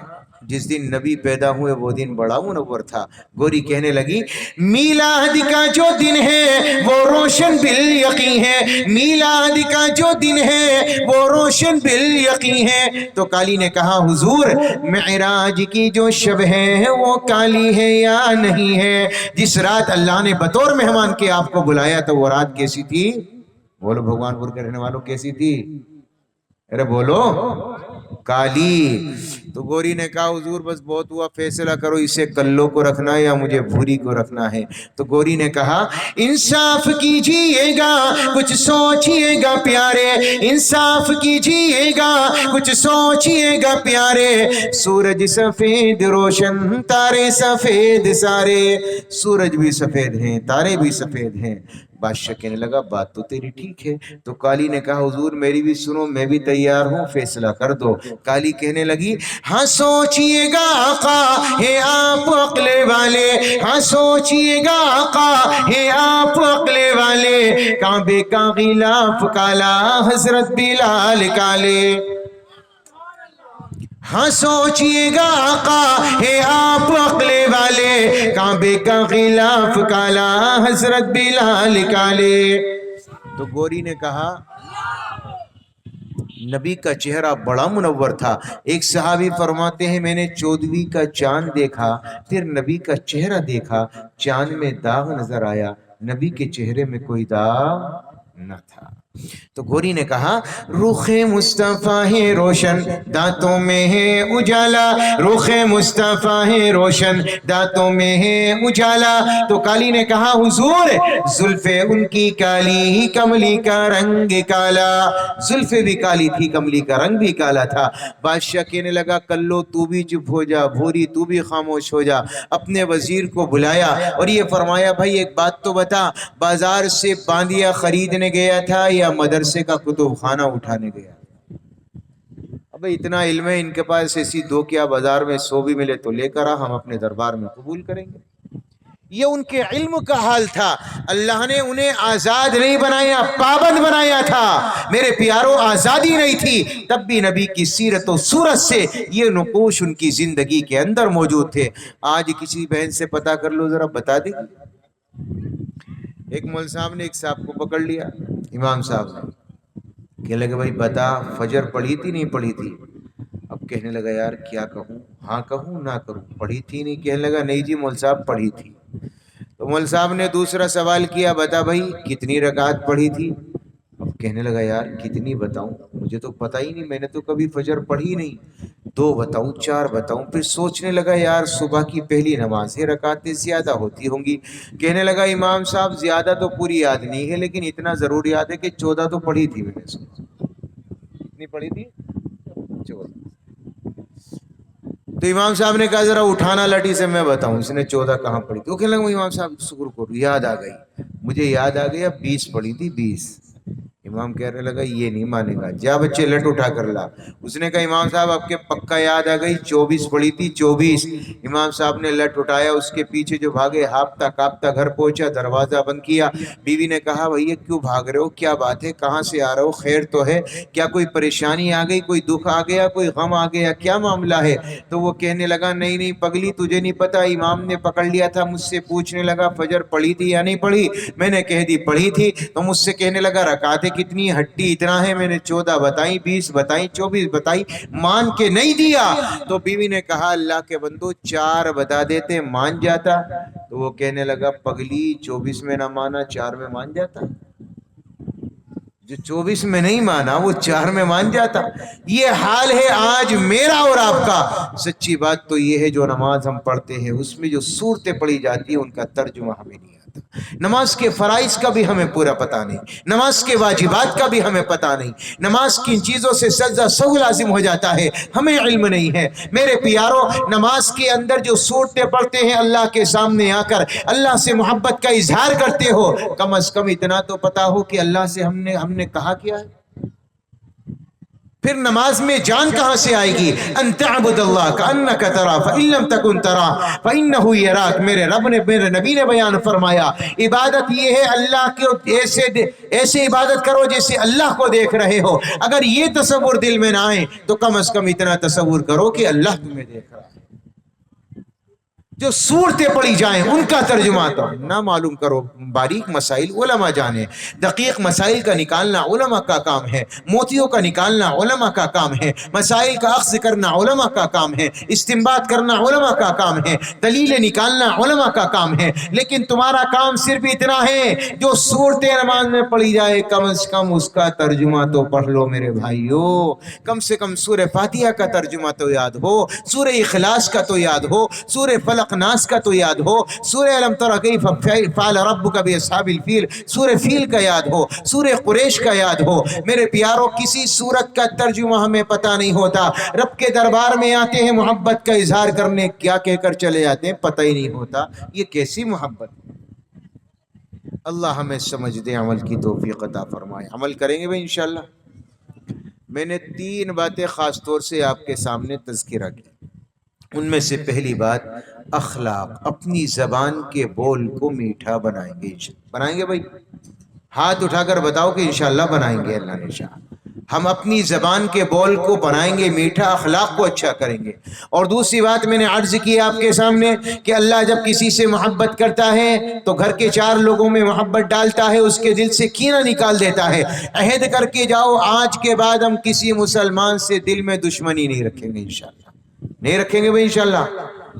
جس دن نبی پیدا ہوئے وہ دن بڑا منور تھا. گوری کہنے لگی میلاد کا جو دن ہے وہ روشن بالیقین ہے, میلاد کا جو دن ہے وہ روشن بالیقین ہے. تو کالی نے کہا حضور معراج کی جو شب ہے وہ کالی ہے یا نہیں ہے؟ جس رات اللہ نے بطور مہمان کے آپ کو بلایا تو وہ رات کیسی تھی؟ بولو بھگوان پور کے رہنے والوں کیسی تھی؟ ارے بولو کالی. تو گوری نے کہا حضور بس بہت ہوا, فیصلہ کرو اسے کلو کو رکھنا ہے یا مجھے بھوری کو رکھنا ہے. تو گوری نے کہا انصاف کیجئے گا کچھ سوچئے گا پیارے, انصاف کیجئے گا کچھ سوچئے گا پیارے. سورج سفید روشن تارے سفید سارے, سورج بھی سفید ہیں تارے بھی سفید ہیں. بادشاہ کہنے لگا بات تو تیری ٹھیک ہے. تو کالی نے کہا حضور میری بھی سنو، میں بھی تیار ہوں، فیصلہ کر دو. کالی کہنے لگی ہاں سوچئے گا آقا ہے آپ عقل والے، ہاں سوچئے گا آقا ہے آپ عقل والے، کعبے کا غلاف کالا حضرت بلال کالے. ہاں سوچئے گا آقا ہے آپ عقل والے، کعبے کا غلاف کالا حضرت بلال کالے. تو گوری نے کہا نبی کا چہرہ بڑا منور تھا. ایک صحابی فرماتے ہیں میں نے 14ویں کا چاند دیکھا، پھر نبی کا چہرہ دیکھا، چاند میں داغ نظر آیا، نبی کے چہرے میں کوئی داغ نہ تھا. تو گوری نے کہا رخ مصطفیٰ ہے روشن دانتوں میں ہے اجالا، رخ مصطفیٰ ہے روشن دانتوں میں ہے اجالا. تو کالی نے کہا حضور زلفیں ان کی کالی کملی کا رنگ کالا، زلفیں بھی کالی تھی، کملی کا رنگ بھی کالا تھا. بادشاہ کہنے لگا کلو تو بھی چپ ہو جا، بھوری تو بھی خاموش ہو جا. اپنے وزیر کو بلایا اور یہ فرمایا بھائی ایک بات تو بتا، بازار سے باندیا خریدنے گیا تھا یا مدرسے کا کتب خانہ اٹھانے گیا؟ اب اتنا علم ہے ان کے پاس، ایسی دو کیا بازار میں 100 بھی ملے تو لے کر ہم اپنے دربار میں قبول کریں گے. یہ ان کے علم کا حال تھا. اللہ نے انہیں آزاد نہیں بنایا، پابند بنایا تھا. میرے پیاروں آزادی نہیں تھی تب بھی نبی کی سیرت و صورت سے یہ نقوش ان کی زندگی کے اندر موجود تھے. آج کسی بہن سے پتہ کر لو ذرا، بتا دے. ایک مول صاحب نے ایک صاحب کو پکڑ لیا، امام صاحب نے کہنے لگے بھائی بتا فجر پڑھی تھی نہیں پڑھی تھی؟ اب کہنے لگا یار کیا کہوں، ہاں کہوں نہ کروں، پڑھی تھی نہیں؟ کہنے لگا نہیں جی مول صاحب پڑھی تھی. تو مول صاحب نے دوسرا سوال کیا بتا بھائی کتنی رکعت پڑھی تھی؟ اب کہنے لگا یار کتنی بتاؤں، مجھے تو پتہ ہی نہیں، میں نے تو کبھی فجر پڑھی نہیں، 2 بتاؤں 4 بتاؤں؟ پھر سوچنے لگا یار صبح کی پہلی نماز ہے، رکعتیں زیادہ ہوتی ہوں گی. کہنے لگا امام صاحب زیادہ تو پوری یاد نہیں ہے لیکن اتنا ضرور یاد ہے کہ 14 تو پڑھی تھی میں نے. کتنی پڑھی تھی؟ 14. تو امام صاحب نے کہا ذرا اٹھانا لٹی سے میں بتاؤں اس نے 14 کہاں پڑھی تھی. وہ کہنے لگا امام صاحب شکر کرو یاد آ گئی، مجھے یاد آ گئی، اب 20 پڑھی تھی 20. امام کہنے لگا یہ نہیں مانے گا، جا بچے لٹ اٹھا کر لا. اس نے کہا امام صاحب آپ کے پکا یاد آ گئی، 24 پڑھی تھی 24. امام صاحب نے لٹ اٹھایا، اس کے پیچھے جو بھاگے، ہاپتا کاپتا گھر پہنچا، دروازہ بند کیا. بیوی نے کہا بھئی کیوں بھاگ رہے ہو، کیا بات ہے، کہاں سے آ رہے ہو، خیر تو ہے، کیا کوئی پریشانی آ گئی، کوئی دکھ آ گیا، کوئی غم آ گیا، کیا معاملہ ہے؟ تو وہ کہنے لگا نہیں نہیں پگلی تجھے نہیں پتا، امام نے پکڑ لیا تھا، مجھ سے پوچھنے لگا فجر پڑھی تھی یا نہیں پڑھی، میں نے کہہ دی پڑھی تھی. تو مجھ سے کہنے لگا رکعتیں کتنی، ہڈی اتنا ہے، میں نے 14 بتائیں، 20 بتائیں، 24 بتائی، مان کے نہیں دیا. تو بیوی نے کہا اللہ کے بندو 4 بتا دیتے مان جاتا. تو وہ کہنے لگا پگلی 24 میں نہ مانا 4 میں مان جاتا، جو 24 میں نہیں مانا وہ 4 میں مان جاتا. یہ حال ہے آج میرا اور آپ کا. سچی بات تو یہ ہے جو نماز ہم پڑھتے ہیں اس میں جو صورتیں پڑھی جاتی ہیں ان کا ترجمہ ہمیں نہیں آتا. نماز کے فرائض کا بھی ہمیں پورا پتہ نہیں، نماز کے واجبات کا بھی ہمیں پتہ نہیں، نماز کن چیزوں سے سجدہ سہو لازم ہو جاتا ہے ہمیں علم نہیں ہے. میرے پیاروں نماز کے اندر جو صورتیں پڑھتے ہیں اللہ کے سامنے آ کر اللہ سے محبت کا اظہار کرتے ہو، کم از کم اتنا تو پتا ہو کہ اللہ سے ہم نے کہا کیا ہے. پھر نماز میں جان کہاں سے آئے گی؟ ان تعبد اللہ کانک ترا فان لم تکن ترا فانہ یراک. میرے رب نے، میرے نبی نے بیان فرمایا عبادت یہ ہے اللہ کے ایسے عبادت کرو جیسے اللہ کو دیکھ رہے ہو. اگر یہ تصور دل میں نہ آئے تو کم از کم اتنا تصور کرو کہ اللہ تمہیں دیکھ رہا ہے. جو صورتیں پڑھی جائیں ان کا ترجمہ تو نہ معلوم کرو. باریک مسائل علماء جانے، دقیق مسائل کا نکالنا علماء کا کام ہے، موتیوں کا نکالنا علماء کا کام ہے، مسائل کا اخذ کرنا علماء کا کام ہے، استنباط کرنا علماء کا کام ہے، دلیلیں نکالنا علماء کا کام ہے. لیکن تمہارا کام صرف اتنا ہے جو صورتیں نماز میں پڑھی جائے کم از کم اس کا ترجمہ تو پڑھ لو میرے بھائیو. کم سے کم سورہ فاتحہ کا ترجمہ تو یاد ہو، سورہ اخلاص کا تو یاد ہو، سورہ فلق ناس کا تو یاد ہو، سورہ الم تر کیف فعل ربک باصحاب الفیل، سورہ فیل کا یاد ہو، سورہ قریش کا یاد ہو. میرے پیاروں کسی سورت کا ترجمہ ہمیں پتہ نہیں ہوتا. رب کے دربار میں آتے ہیں محبت کا اظہار کرنے، کیا کہہ کر چلے جاتے ہیں پتہ ہی نہیں ہوتا. یہ کیسی محبت؟ اللہ ہمیں سمجھ دے، عمل کی توفیق عطا فرمائے۔ عمل کریں گے بھائی انشاءاللہ۔ میں نے 3 باتیں خاص طور سے آپ کے سامنے تذکرہ کی۔ ان میں سے پہلی بات اخلاق، اپنی زبان کے بول کو میٹھا بنائیں گے۔ بنائیں گے بھائی؟ ہاتھ اٹھا کر بتاؤ کہ انشاءاللہ بنائیں گے اللہ نے چاہا۔ ہم اپنی زبان کے بول کو بنائیں گے میٹھا، اخلاق کو اچھا کریں گے۔ اور دوسری بات میں نے عرض کی آپ کے سامنے کہ اللہ جب کسی سے محبت کرتا ہے تو گھر کے 4 لوگوں میں محبت ڈالتا ہے، اس کے دل سے کینہ نکال دیتا ہے۔ عہد کر کے جاؤ آج کے بعد ہم کسی مسلمان سے دل میں دشمنی نہیں رکھیں گے انشاءاللہ۔ نہیں رکھیں گے بھائی انشاءاللہ۔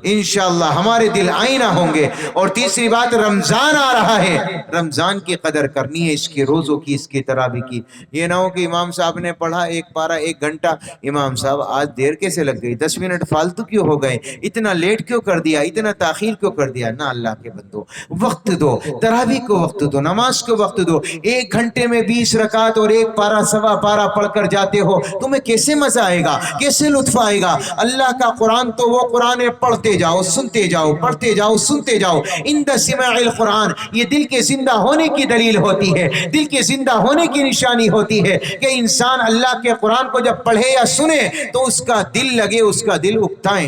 انشاءاللہ ہمارے دل آئینہ ہوں گے۔ اور تیسری بات، رمضان آ رہا ہے، رمضان کی قدر کرنی ہے، اس کے روزوں کی، اس کی تراویح کی۔ یہ نہ ہو کہ امام صاحب نے پڑھا ایک پارہ 1 گھنٹہ، امام صاحب آج دیر کیسے لگ گئی، 10 منٹ فالتو کیوں ہو گئے، اتنا لیٹ کیوں کر دیا، اتنا تاخیر کیوں کر دیا۔ نہ اللہ کے بندو، وقت دو، تراویح کو وقت دو، نماز کو وقت دو۔ 1 گھنٹے میں 20 رکعت اور 1 پارہ سوا پارہ پڑھ کر جاتے ہو، تمہیں کیسے مزہ آئے گا، کیسے لطف آئے گا۔ اللہ کا قرآن تو وہ قرآن ہے، پڑھتے جاؤ، سنتے جاؤ، پڑھتے جاؤ، سنتے جاؤ۔ عند سماع القرآن، یہ دل کے زندہ ہونے کی دلیل ہوتی ہے، دل کے زندہ ہونے کی نشانی ہوتی ہے کہ انسان اللہ کے قرآن کو جب پڑھے یا سنے تو اس کا دل لگے، اس کا دل اکتائے۔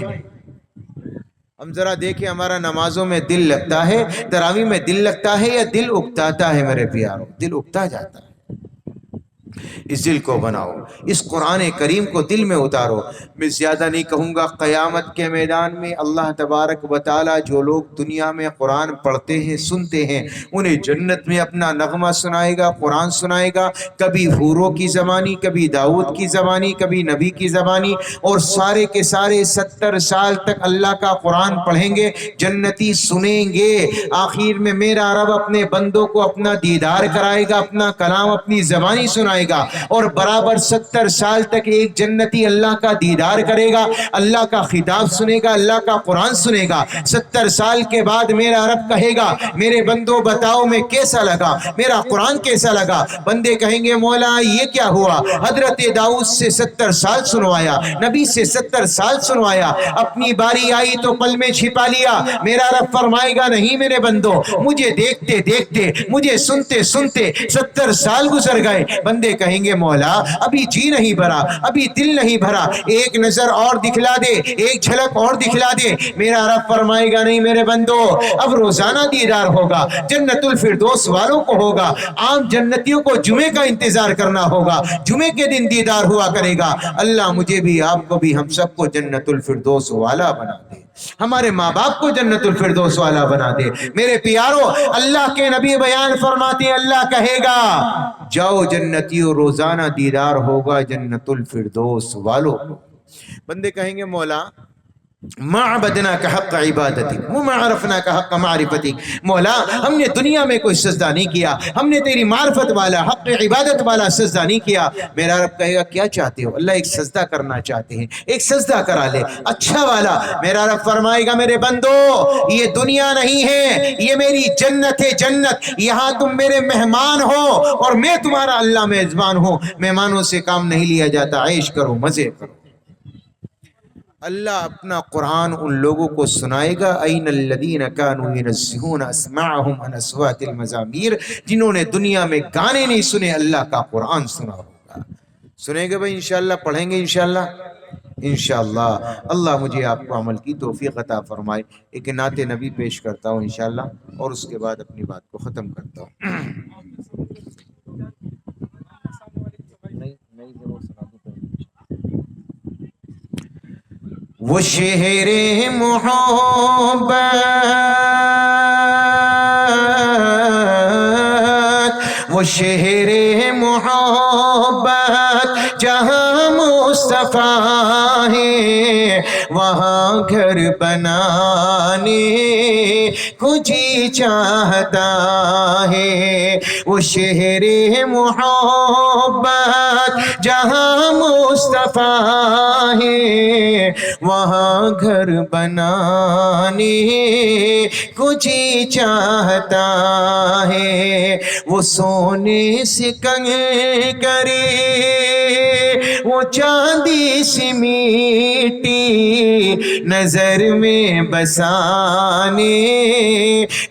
ہم ذرا دیکھیں ہمارا نمازوں میں دل لگتا ہے، تراویح میں دل لگتا ہے یا دل اکتاتا ہے؟ میرے پیاروں، دل اکتا جاتا ہے۔ اس دل کو بناؤ، اس قرآن کریم کو دل میں اتارو۔ میں زیادہ نہیں کہوں گا، قیامت کے میدان میں اللہ تبارک و تعالی جو لوگ دنیا میں قرآن پڑھتے ہیں، سنتے ہیں، انہیں جنت میں اپنا نغمہ سنائے گا، قرآن سنائے گا، کبھی حوروں کی زبانی، کبھی داؤد کی زبانی، کبھی نبی کی زبانی، اور سارے کے سارے 70 سال تک اللہ کا قرآن پڑھیں گے، جنتی سنیں گے۔ آخر میں میرا رب اپنے بندوں کو اپنا دیدار کرائے گا، اپنا کلام اپنی زبانی سنائے گا، اور برابر 70 سال تک ایک جنتی اللہ کا دیدار کرے گا، اللہ کا خطاب سنے گا، اللہ کا قرآن سنے گا۔ 70 سال کے بعد میرا رب کہے گا میرے بندوں بتاؤ میں کیسا لگا، میرا قرآن کیسا لگا۔ بندے کہیں گے مولا یہ کیا ہوا، حضرت داؤد سے 70 سال سنوایا، نبی سے 70 سال سنوایا، اپنی باری آئی تو پل میں چھپا لیا۔ میرا رب فرمائے گا نہیں میرے بندو، مجھے دیکھتے دیکھتے، مجھے سنتے سنتے 70 سال گزر گئے۔ بندے کہیں گے مولا ابھی جی نہیں بھرا، ابھی دل نہیں بھرا، ایک نظر اور دکھلا دے، ایک جھلک اور دکھلا دے۔ میرا رب فرمائے گا نہیں میرے بندو، اب روزانہ دیدار ہوگا، جنت الفردوس والوں کو ہوگا، عام جنتیوں کو جمعے کا انتظار کرنا ہوگا، جمعے کے دن دیدار ہوا کرے گا۔ اللہ مجھے بھی، آپ کو بھی، ہم سب کو جنت الفردوس والا بنا دے، ہمارے ماں باپ کو جنت الفردوس والا بنا دے۔ میرے پیارو، اللہ کے نبی بیان فرماتے ہیں، اللہ کہے گا جاؤ جنتیوں، روزانہ دیدار ہوگا جنت الفردوس والوں کو۔ بندے کہیں گے مولا ما عبدنا کا حق عبادتی وما عرفنا کا حق معرفتی، مولا ہم نے دنیا میں کوئی سجدہ نہیں کیا، ہم نے تیری معرفت والا، حق عبادت والا سجدہ نہیں کیا۔ میرا رب کہے گا کیا چاہتے ہو؟ اللہ ایک سجدہ کرنا چاہتے ہیں، ایک سجدہ کرا لے اچھا والا۔ میرا رب فرمائے گا میرے بندو یہ دنیا نہیں ہے، یہ میری جنت ہے، جنت، یہاں تم میرے مہمان ہو اور میں تمہارا اللہ میزبان ہوں۔ مہمانوں سے کام نہیں لیا جاتا، عیش کرو، مزے کرو۔ اللہ اپنا قرآن ان لوگوں کو سنائے گا، این الذین کانوا ینزہون اسماعہم عن اصوات المزامیر، جنہوں نے دنیا میں گانے نہیں سنے، اللہ کا قرآن سنا ہوگا۔ سنیں گے بھائی انشاءاللہ، پڑھیں گے انشاءاللہ، انشاءاللہ۔ اللہ مجھے آپ کو عمل کی توفیق عطا فرمائے۔ ایک نعت نبی پیش کرتا ہوں انشاءاللہ، اور اس کے بعد اپنی بات کو ختم کرتا ہوں۔ وہ شہر محبت، وہ شہر محبت جہاں مصطفیٰ ہے، وہاں گھر بنانے کو جی چاہتا ہے۔ وہ شہر محبت جہاں مصطفیٰ ہے، وہاں گھر بنانے کو جی چاہتا ہے۔ وہ سونے سے کنگے کرے، وہ چاندی سی میٹی نظر میں بسانے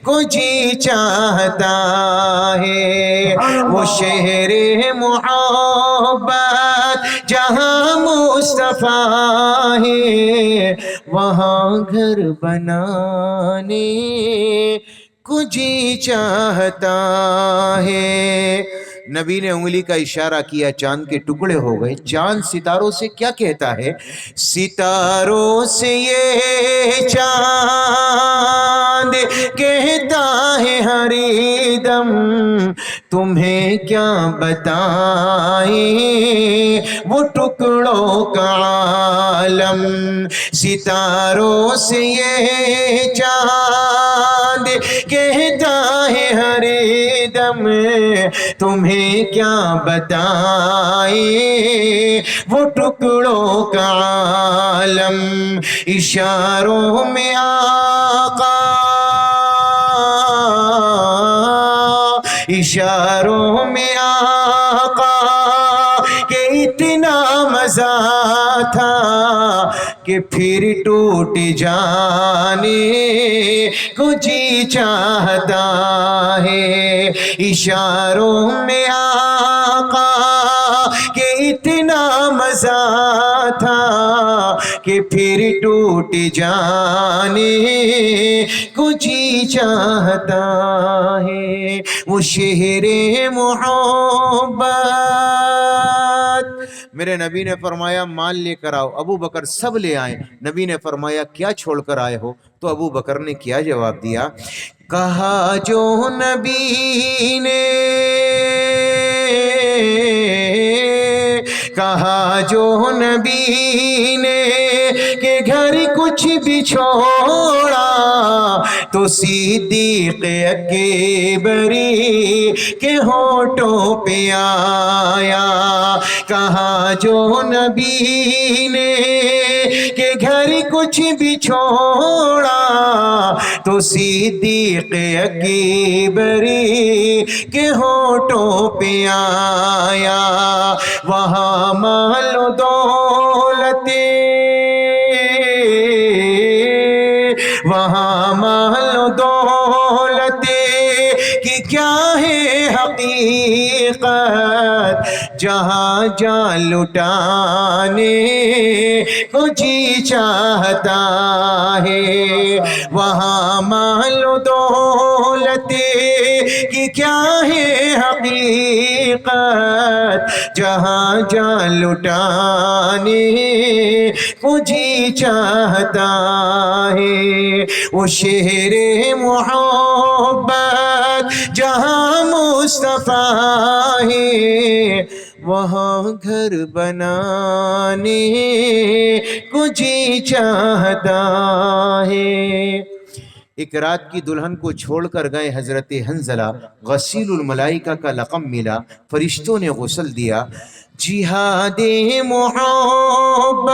کو جی چاہتا ہے، وہ شہر محبت جہاں مصطفیٰ ہے وہاں گھر بنانے کو جی چاہتا ہے۔ نبی نے انگلی کا اشارہ کیا، چاند کے ٹکڑے ہو گئے۔ چاند ستاروں سے کیا کہتا ہے؟ ستاروں سے یہ چاند کہتا ہے ہر دم تمہیں کیا بتائیں وہ ٹکڑوں کا عالم۔ ستاروں سے یہ چاند کہتا ہے ہر دم تمہیں کیا بتائیں وہ ٹکڑوں کا عالم۔ اشاروں میں آقا، اشاروں میں آقا کہ اتنا مزہ تھا کہ پھر ٹوٹ جانے کو جی چاہتا ہے۔ اشاروں میں آقا کہ اتنا مزہ تھا کہ پھر ٹوٹ جانے کو جی چاہتا ہے۔ وہ شہر محبت، میرے نبی نے فرمایا مال لے کر آؤ، ابو بکر سب لے آئے۔ نبی نے فرمایا کیا چھوڑ کر آئے ہو؟ تو ابو بکر نے کیا جواب دیا؟ کہا جو نبی نے، کہا جو نبی نے کہ گھر کچھ بھی چھوڑا تو صدیق اکبری کے ہونٹوں پہ آیا۔ کہا جو نبی نے کہ گھر کچھ بھی چھوڑا تو صدیق اکبری کے ہونٹوں پہ آیا۔ وہاں مال و دولت، وہاں مال و دولت کی کیا ہے حقیقت، جہاں جان لٹانے کو جی چاہتا ہے۔ وہاں مال و دولت کی کیا ہے حقیقت، جہاں جان لٹانے کو جی چاہتا ہے۔ وہ شہر محبت جہاں مصطفیٰ ہے وہاں گھر بنانے کو جی چاہتا ہے۔ ایک رات کی دلہن کو چھوڑ کر گئے حضرت حنظلہ، غسیل الملائکہ کا لقب ملا، فرشتوں نے غسل دیا۔ جہاد محبت،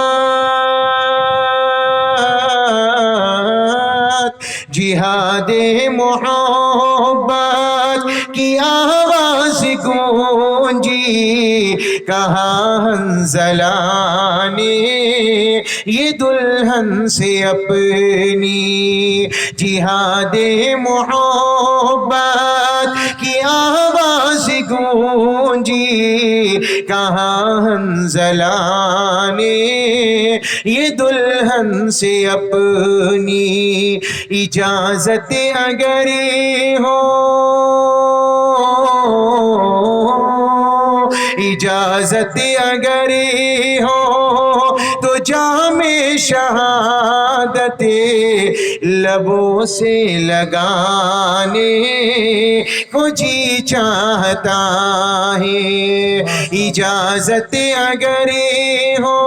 جہاد محبت کی آواز گونجی، کہا حنظلہ نے یہ دلہن سے اپنی۔ جہاد محبت کی آواز گونجی، کہا حنظلہ نے یہ دلہن سے اپنی۔ اجازت اگر ہو، اجازت اگر ہو تو جام شہادت لبوں سے لگانے کو جی چاہتا ہے۔ اجازت اگر ہو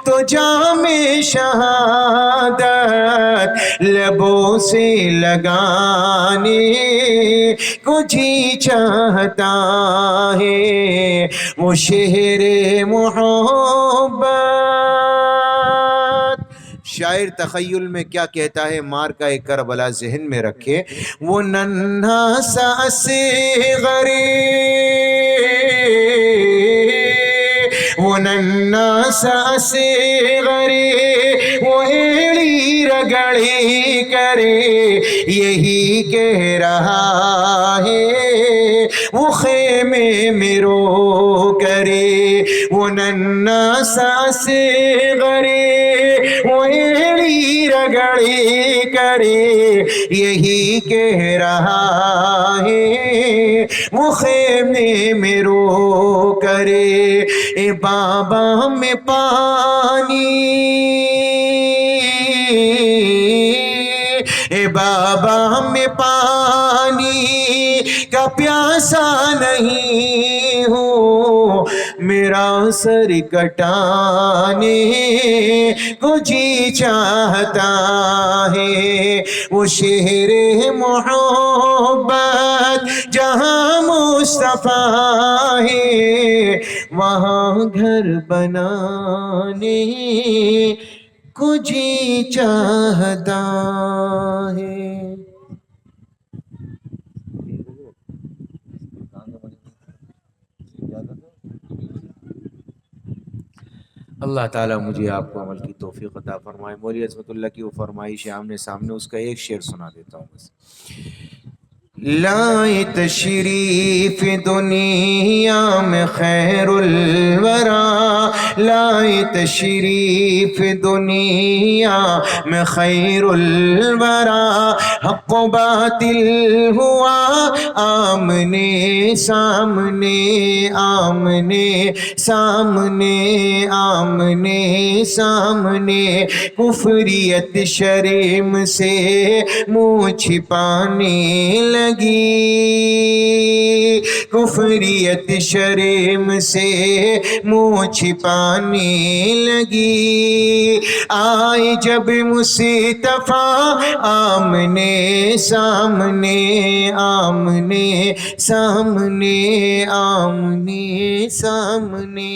تو جام شہادت لبوں سے لگانے کو جی چاہتا ہے۔ وہ شہر محبت، شاعر تخیل میں کیا کہتا ہے؟ مار کا ایک کربلا ذہن میں رکھے۔ وہ ننھا سا اصغر، وہ ننا سا صغرے وہ ایڑی رگڑی کرے یہی کہہ رہا ہے وہ خیمے میں رو کرے وہ ننا سا صغرے وہ ایڑی رگڑی کرے یہی کہہ رہا ہے وہ خیمے میں رو کرے اے بابا میں پانی اے بابا میں پانی کا پیاسا نہیں ہوں میرا سر کٹانے کو جی چاہتا ہے وہ شہر محبت جہاں مصطفیٰ ہے وہاں گھر بنانے کو جی چاہتا ہے۔ اللہ تعالیٰ مجھے آپ کو عمل کی توفیق عطا فرمائے۔ مولوی عظمت اللہ کی وہ فرمائش ہے آمنے سامنے، اس کا ایک شعر سنا دیتا ہوں بس۔ لائے تشریف دنیا میں خیر الورا لائے تشریف دنیا میں خیر الورا حق و باطل ہوا آمنے سامنے آمنے سامنے آمنے سامنے کفریت شرم سے منہ چھپانے لگی کفریت شرم سے منہ چھپانے لگی آئے جب مصطفیٰ آمنے سامنے آمنے سامنے آمنے سامنے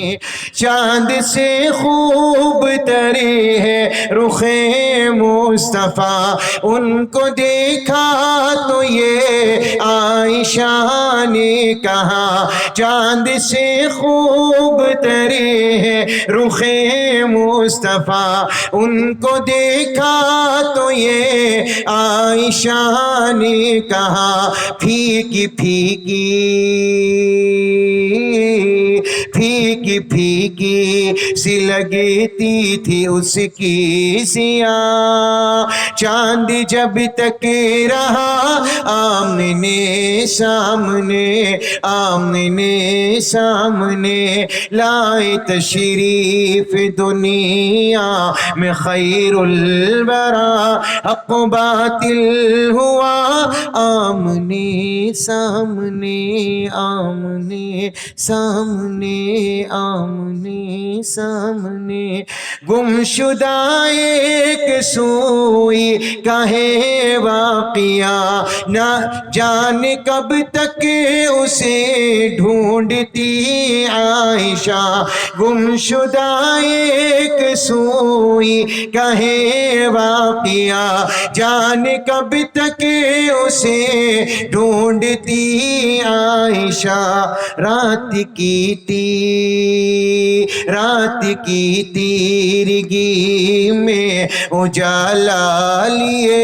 چاند سے خوب ترے ہے رخ مصطفیٰ ان کو دیکھا تو یہ عائشہ نے کہا چاند سے خوب ترے ہے رخ مصطفیٰ ان کو دیکھا تو یہ عائشہ نے کہا پھیکی پھیکی پھیکی پھیکی سی لگتی تھی اس کی سیاہ چاند جب تک رہا آمنے سامنے آمنے سامنے لائے تشریف دنیا میں خیر الورا حق و باطل ہوا آمنے سامنے آمنے سامنے آمنے سامنے گمشدہ ایک سوئی کا ہے واقعہ نہ جانے کب تک اسے ڈھونڈتی عائشہ گمشدہ ایک سوئی کا ہے واقعہ جانے کب تک اسے ڈھونڈتی عائشہ رات کی تیرگی میں اجالا لیے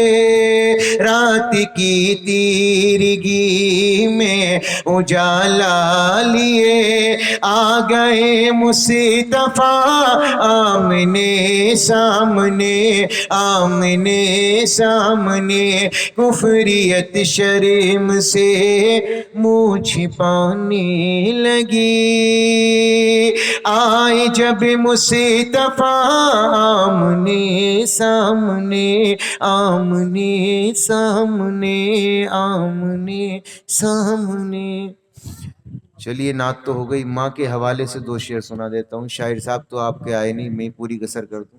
رات کی تیرگی میں اجالا لیے آ گئے مصطفیٰ آمنے سامنے آمنے سامنے کفریت شرم سے منہ چھپانے لگی آئے جب مصطفیٰ آمنے سامنے آمنے سامنے آمنے سامنے۔ چلیے نعت تو ہو گئی، ماں کے حوالے سے دو شعر سنا دیتا ہوں۔ شاعر صاحب تو آپ کے آئے نہیں، میں پوری کسر کر دوں۔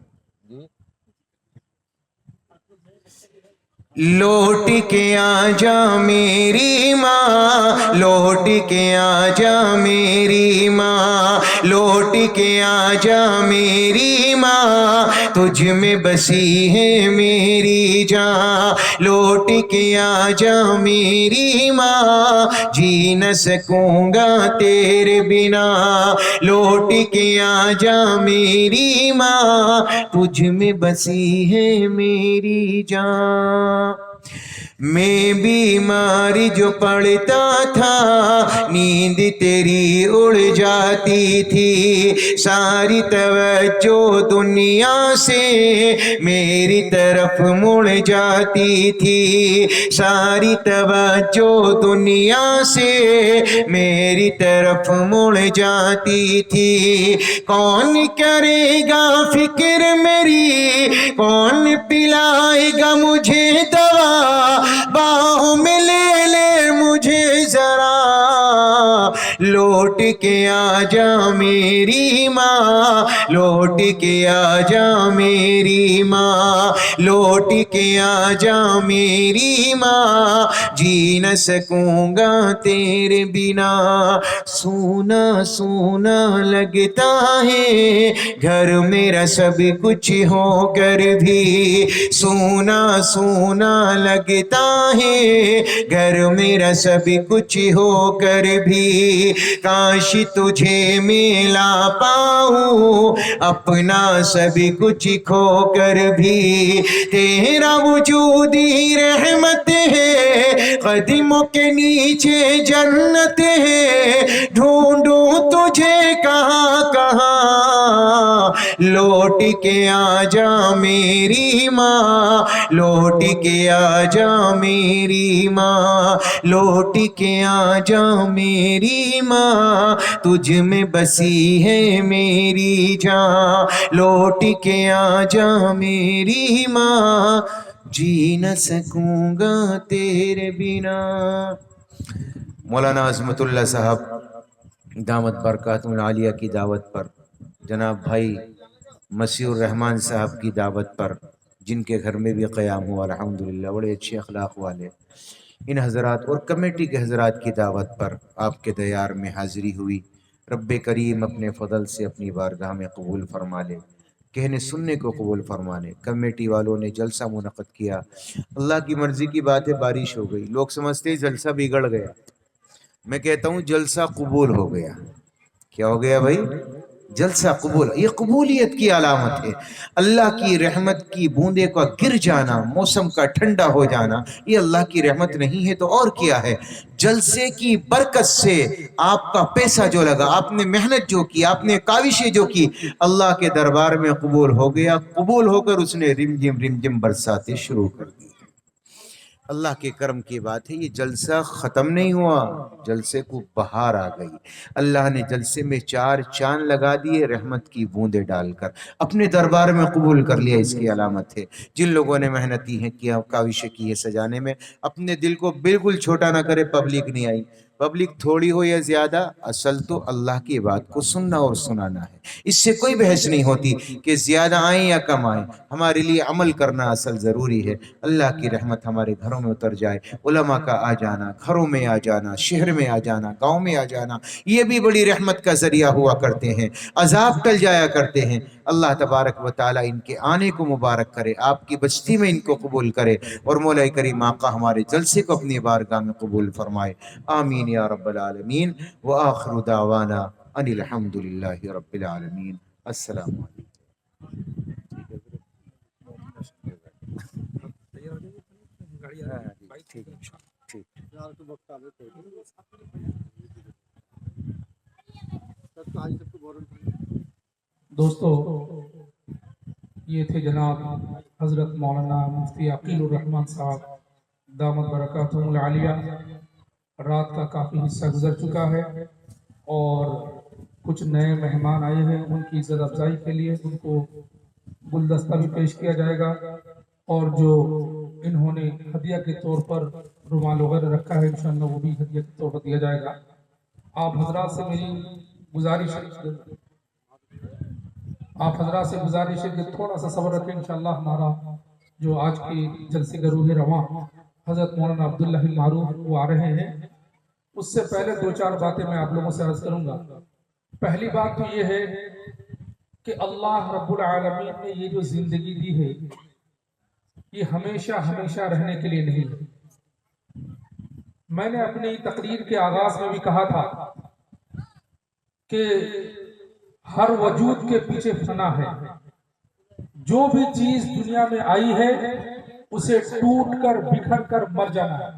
لوٹ کے آ جا میری ماں لوٹ کے آ جا میری ماں لوٹ کے آ جا میری ماں تجھ میں بسی ہے میری جان لوٹ کے آ جا میری ماں جی نہ سکوں گا تیرے بنا لوٹ کے آ جا میری ماں تجھ میں بسی ہے میری جان میں بیماری جو پڑتا تھا نیند تیری اڑ جاتی تھی ساری توجہ دنیا سے میری طرف مڑ جاتی تھی ساری توجہ دنیا سے میری طرف مڑ جاتی تھی کون کرے گا فکر میری کون پلائے گا مجھے دوا باہوں میں لے لے مجھے ذرا لوٹ کے آ جا میری ماں لوٹ کے آ جا میری ماں لوٹ کے آ جا میری ماں جی نہ سکوں گا تیرے بنا سونا سونا لگتا ہے گھر میرا سب کچھ ہو کر بھی سونا سونا لگتا ہے گھر میرا سب کچھ ہو کر بھی کاش تجھے ملا پاؤں اپنا سب کچھ کھو کر بھی تیرا وجود ہی رحمت ہے قدموں کے نیچے جنت ہے ڈھونڈوں تجھے کہاں کہاں لوٹ کے آ جا میری ماں لوٹ کے آ جا میری ماں لوٹ کے آ جا میری ماں تجھ میں بسی ہے میری جان لوٹ کے آ جا میری ماں جی نہ سکوں گا تیرے بنا مولانا عظمت اللہ صاحب دامت برکاتہ العالیہ کی دعوت پر جناب بھائی مسیح الرحمان صاحب کی دعوت پر جن کے گھر میں بھی قیام ہوا الحمدللہ بڑے اچھے اخلاق والے ان حضرات اور کمیٹی کے حضرات کی دعوت پر آپ کے دیار میں حاضری ہوئی رب کریم اپنے فضل سے اپنی بارگاہ میں قبول فرما لے کہنے سننے کو قبول فرما لے کمیٹی والوں نے جلسہ منعقد کیا اللہ کی مرضی کی بات ہے بارش ہو گئی لوگ سمجھتے ہیں جلسہ بگڑ گیا میں کہتا ہوں جلسہ قبول ہو گیا کیا ہو گیا بھائی جلسہ قبول یہ قبولیت کی علامت ہے اللہ کی رحمت کی بوندے کا گر جانا موسم کا ٹھنڈا ہو جانا یہ اللہ کی رحمت نہیں ہے تو اور کیا ہے جلسے کی برکت سے آپ کا پیسہ جو لگا آپ نے محنت جو کی آپ نے کاوشیں جو کی اللہ کے دربار میں قبول ہو گیا قبول ہو کر اس نے رمجم رمجم برساتے شروع کر دی اللہ کے کرم کی بات ہے یہ جلسہ ختم نہیں ہوا جلسے کو بہار آ گئی اللہ نے جلسے میں 4 چاند لگا دیے رحمت کی بوندیں ڈال کر اپنے دربار میں قبول کر لیا اس کی علامت ہے جن لوگوں نے محنتی ہیں کیا کاوشیں کی ہے سجانے میں اپنے دل کو بالکل چھوٹا نہ کرے پبلک نہیں آئی پبلک تھوڑی ہو یا زیادہ اصل تو اللہ کی بات کو سننا اور سنانا ہے اس سے کوئی بحث نہیں ہوتی کہ زیادہ آئیں یا کم آئیں ہمارے لیے عمل کرنا اصل ضروری ہے اللہ کی رحمت ہمارے گھروں میں اتر جائے علماء کا آ جانا گھروں میں آ جانا شہر میں آ جانا گاؤں میں آ جانا یہ بھی بڑی رحمت کا ذریعہ ہوا کرتے ہیں عذاب ٹل جایا کرتے ہیں اللہ تبارک و تعالی ان کے آنے کو مبارک کرے آپ کی بستی میں ان کو قبول کرے اور مولا کریم آقا ہمارے جلسے کو اپنی بارگاہ میں قبول فرمائے آمین یا رب العالمین وآخر دعوانا ان الحمدللہ رب العالمین السلام علیکم دوستو یہ تھے جناب حضرت مولانا مفتی عقیل الرحمن صاحب دامت برکاتہم العالیہ رات کا کافی حصہ گزر چکا ہے اور کچھ نئے مہمان آئے ہیں ان کی عزت افزائی کے لیے ان کو گلدستہ بھی پیش کیا جائے گا اور جو انہوں نے ہدیہ کے طور پر رومال وغیرہ رکھا ہے انشاءاللہ وہ بھی ہدیہ کے طور پر دیا جائے گا آپ حضرات سے میری گزارش ہے کہ تھوڑا سا صبر رکھیں انشاءاللہ ہمارا جو آج کی جلسے کا روح رواں حضرت مولانا عبداللہ المعروف وہ آ رہے ہیں اس سے پہلے 2-4 باتیں میں آپ لوگوں سے عرض کروں گا پہلی بات تو یہ ہے کہ اللہ رب العالمین نے یہ جو زندگی دی ہے یہ ہمیشہ ہمیشہ رہنے کے لیے نہیں ہے۔ میں نے اپنی تقریر کے آغاز میں بھی کہا تھا کہ ہر وجود کے پیچھے فنا ہے، جو بھی چیز دنیا میں آئی ہے اسے ٹوٹ کر بکھر کر مر جانا ہے۔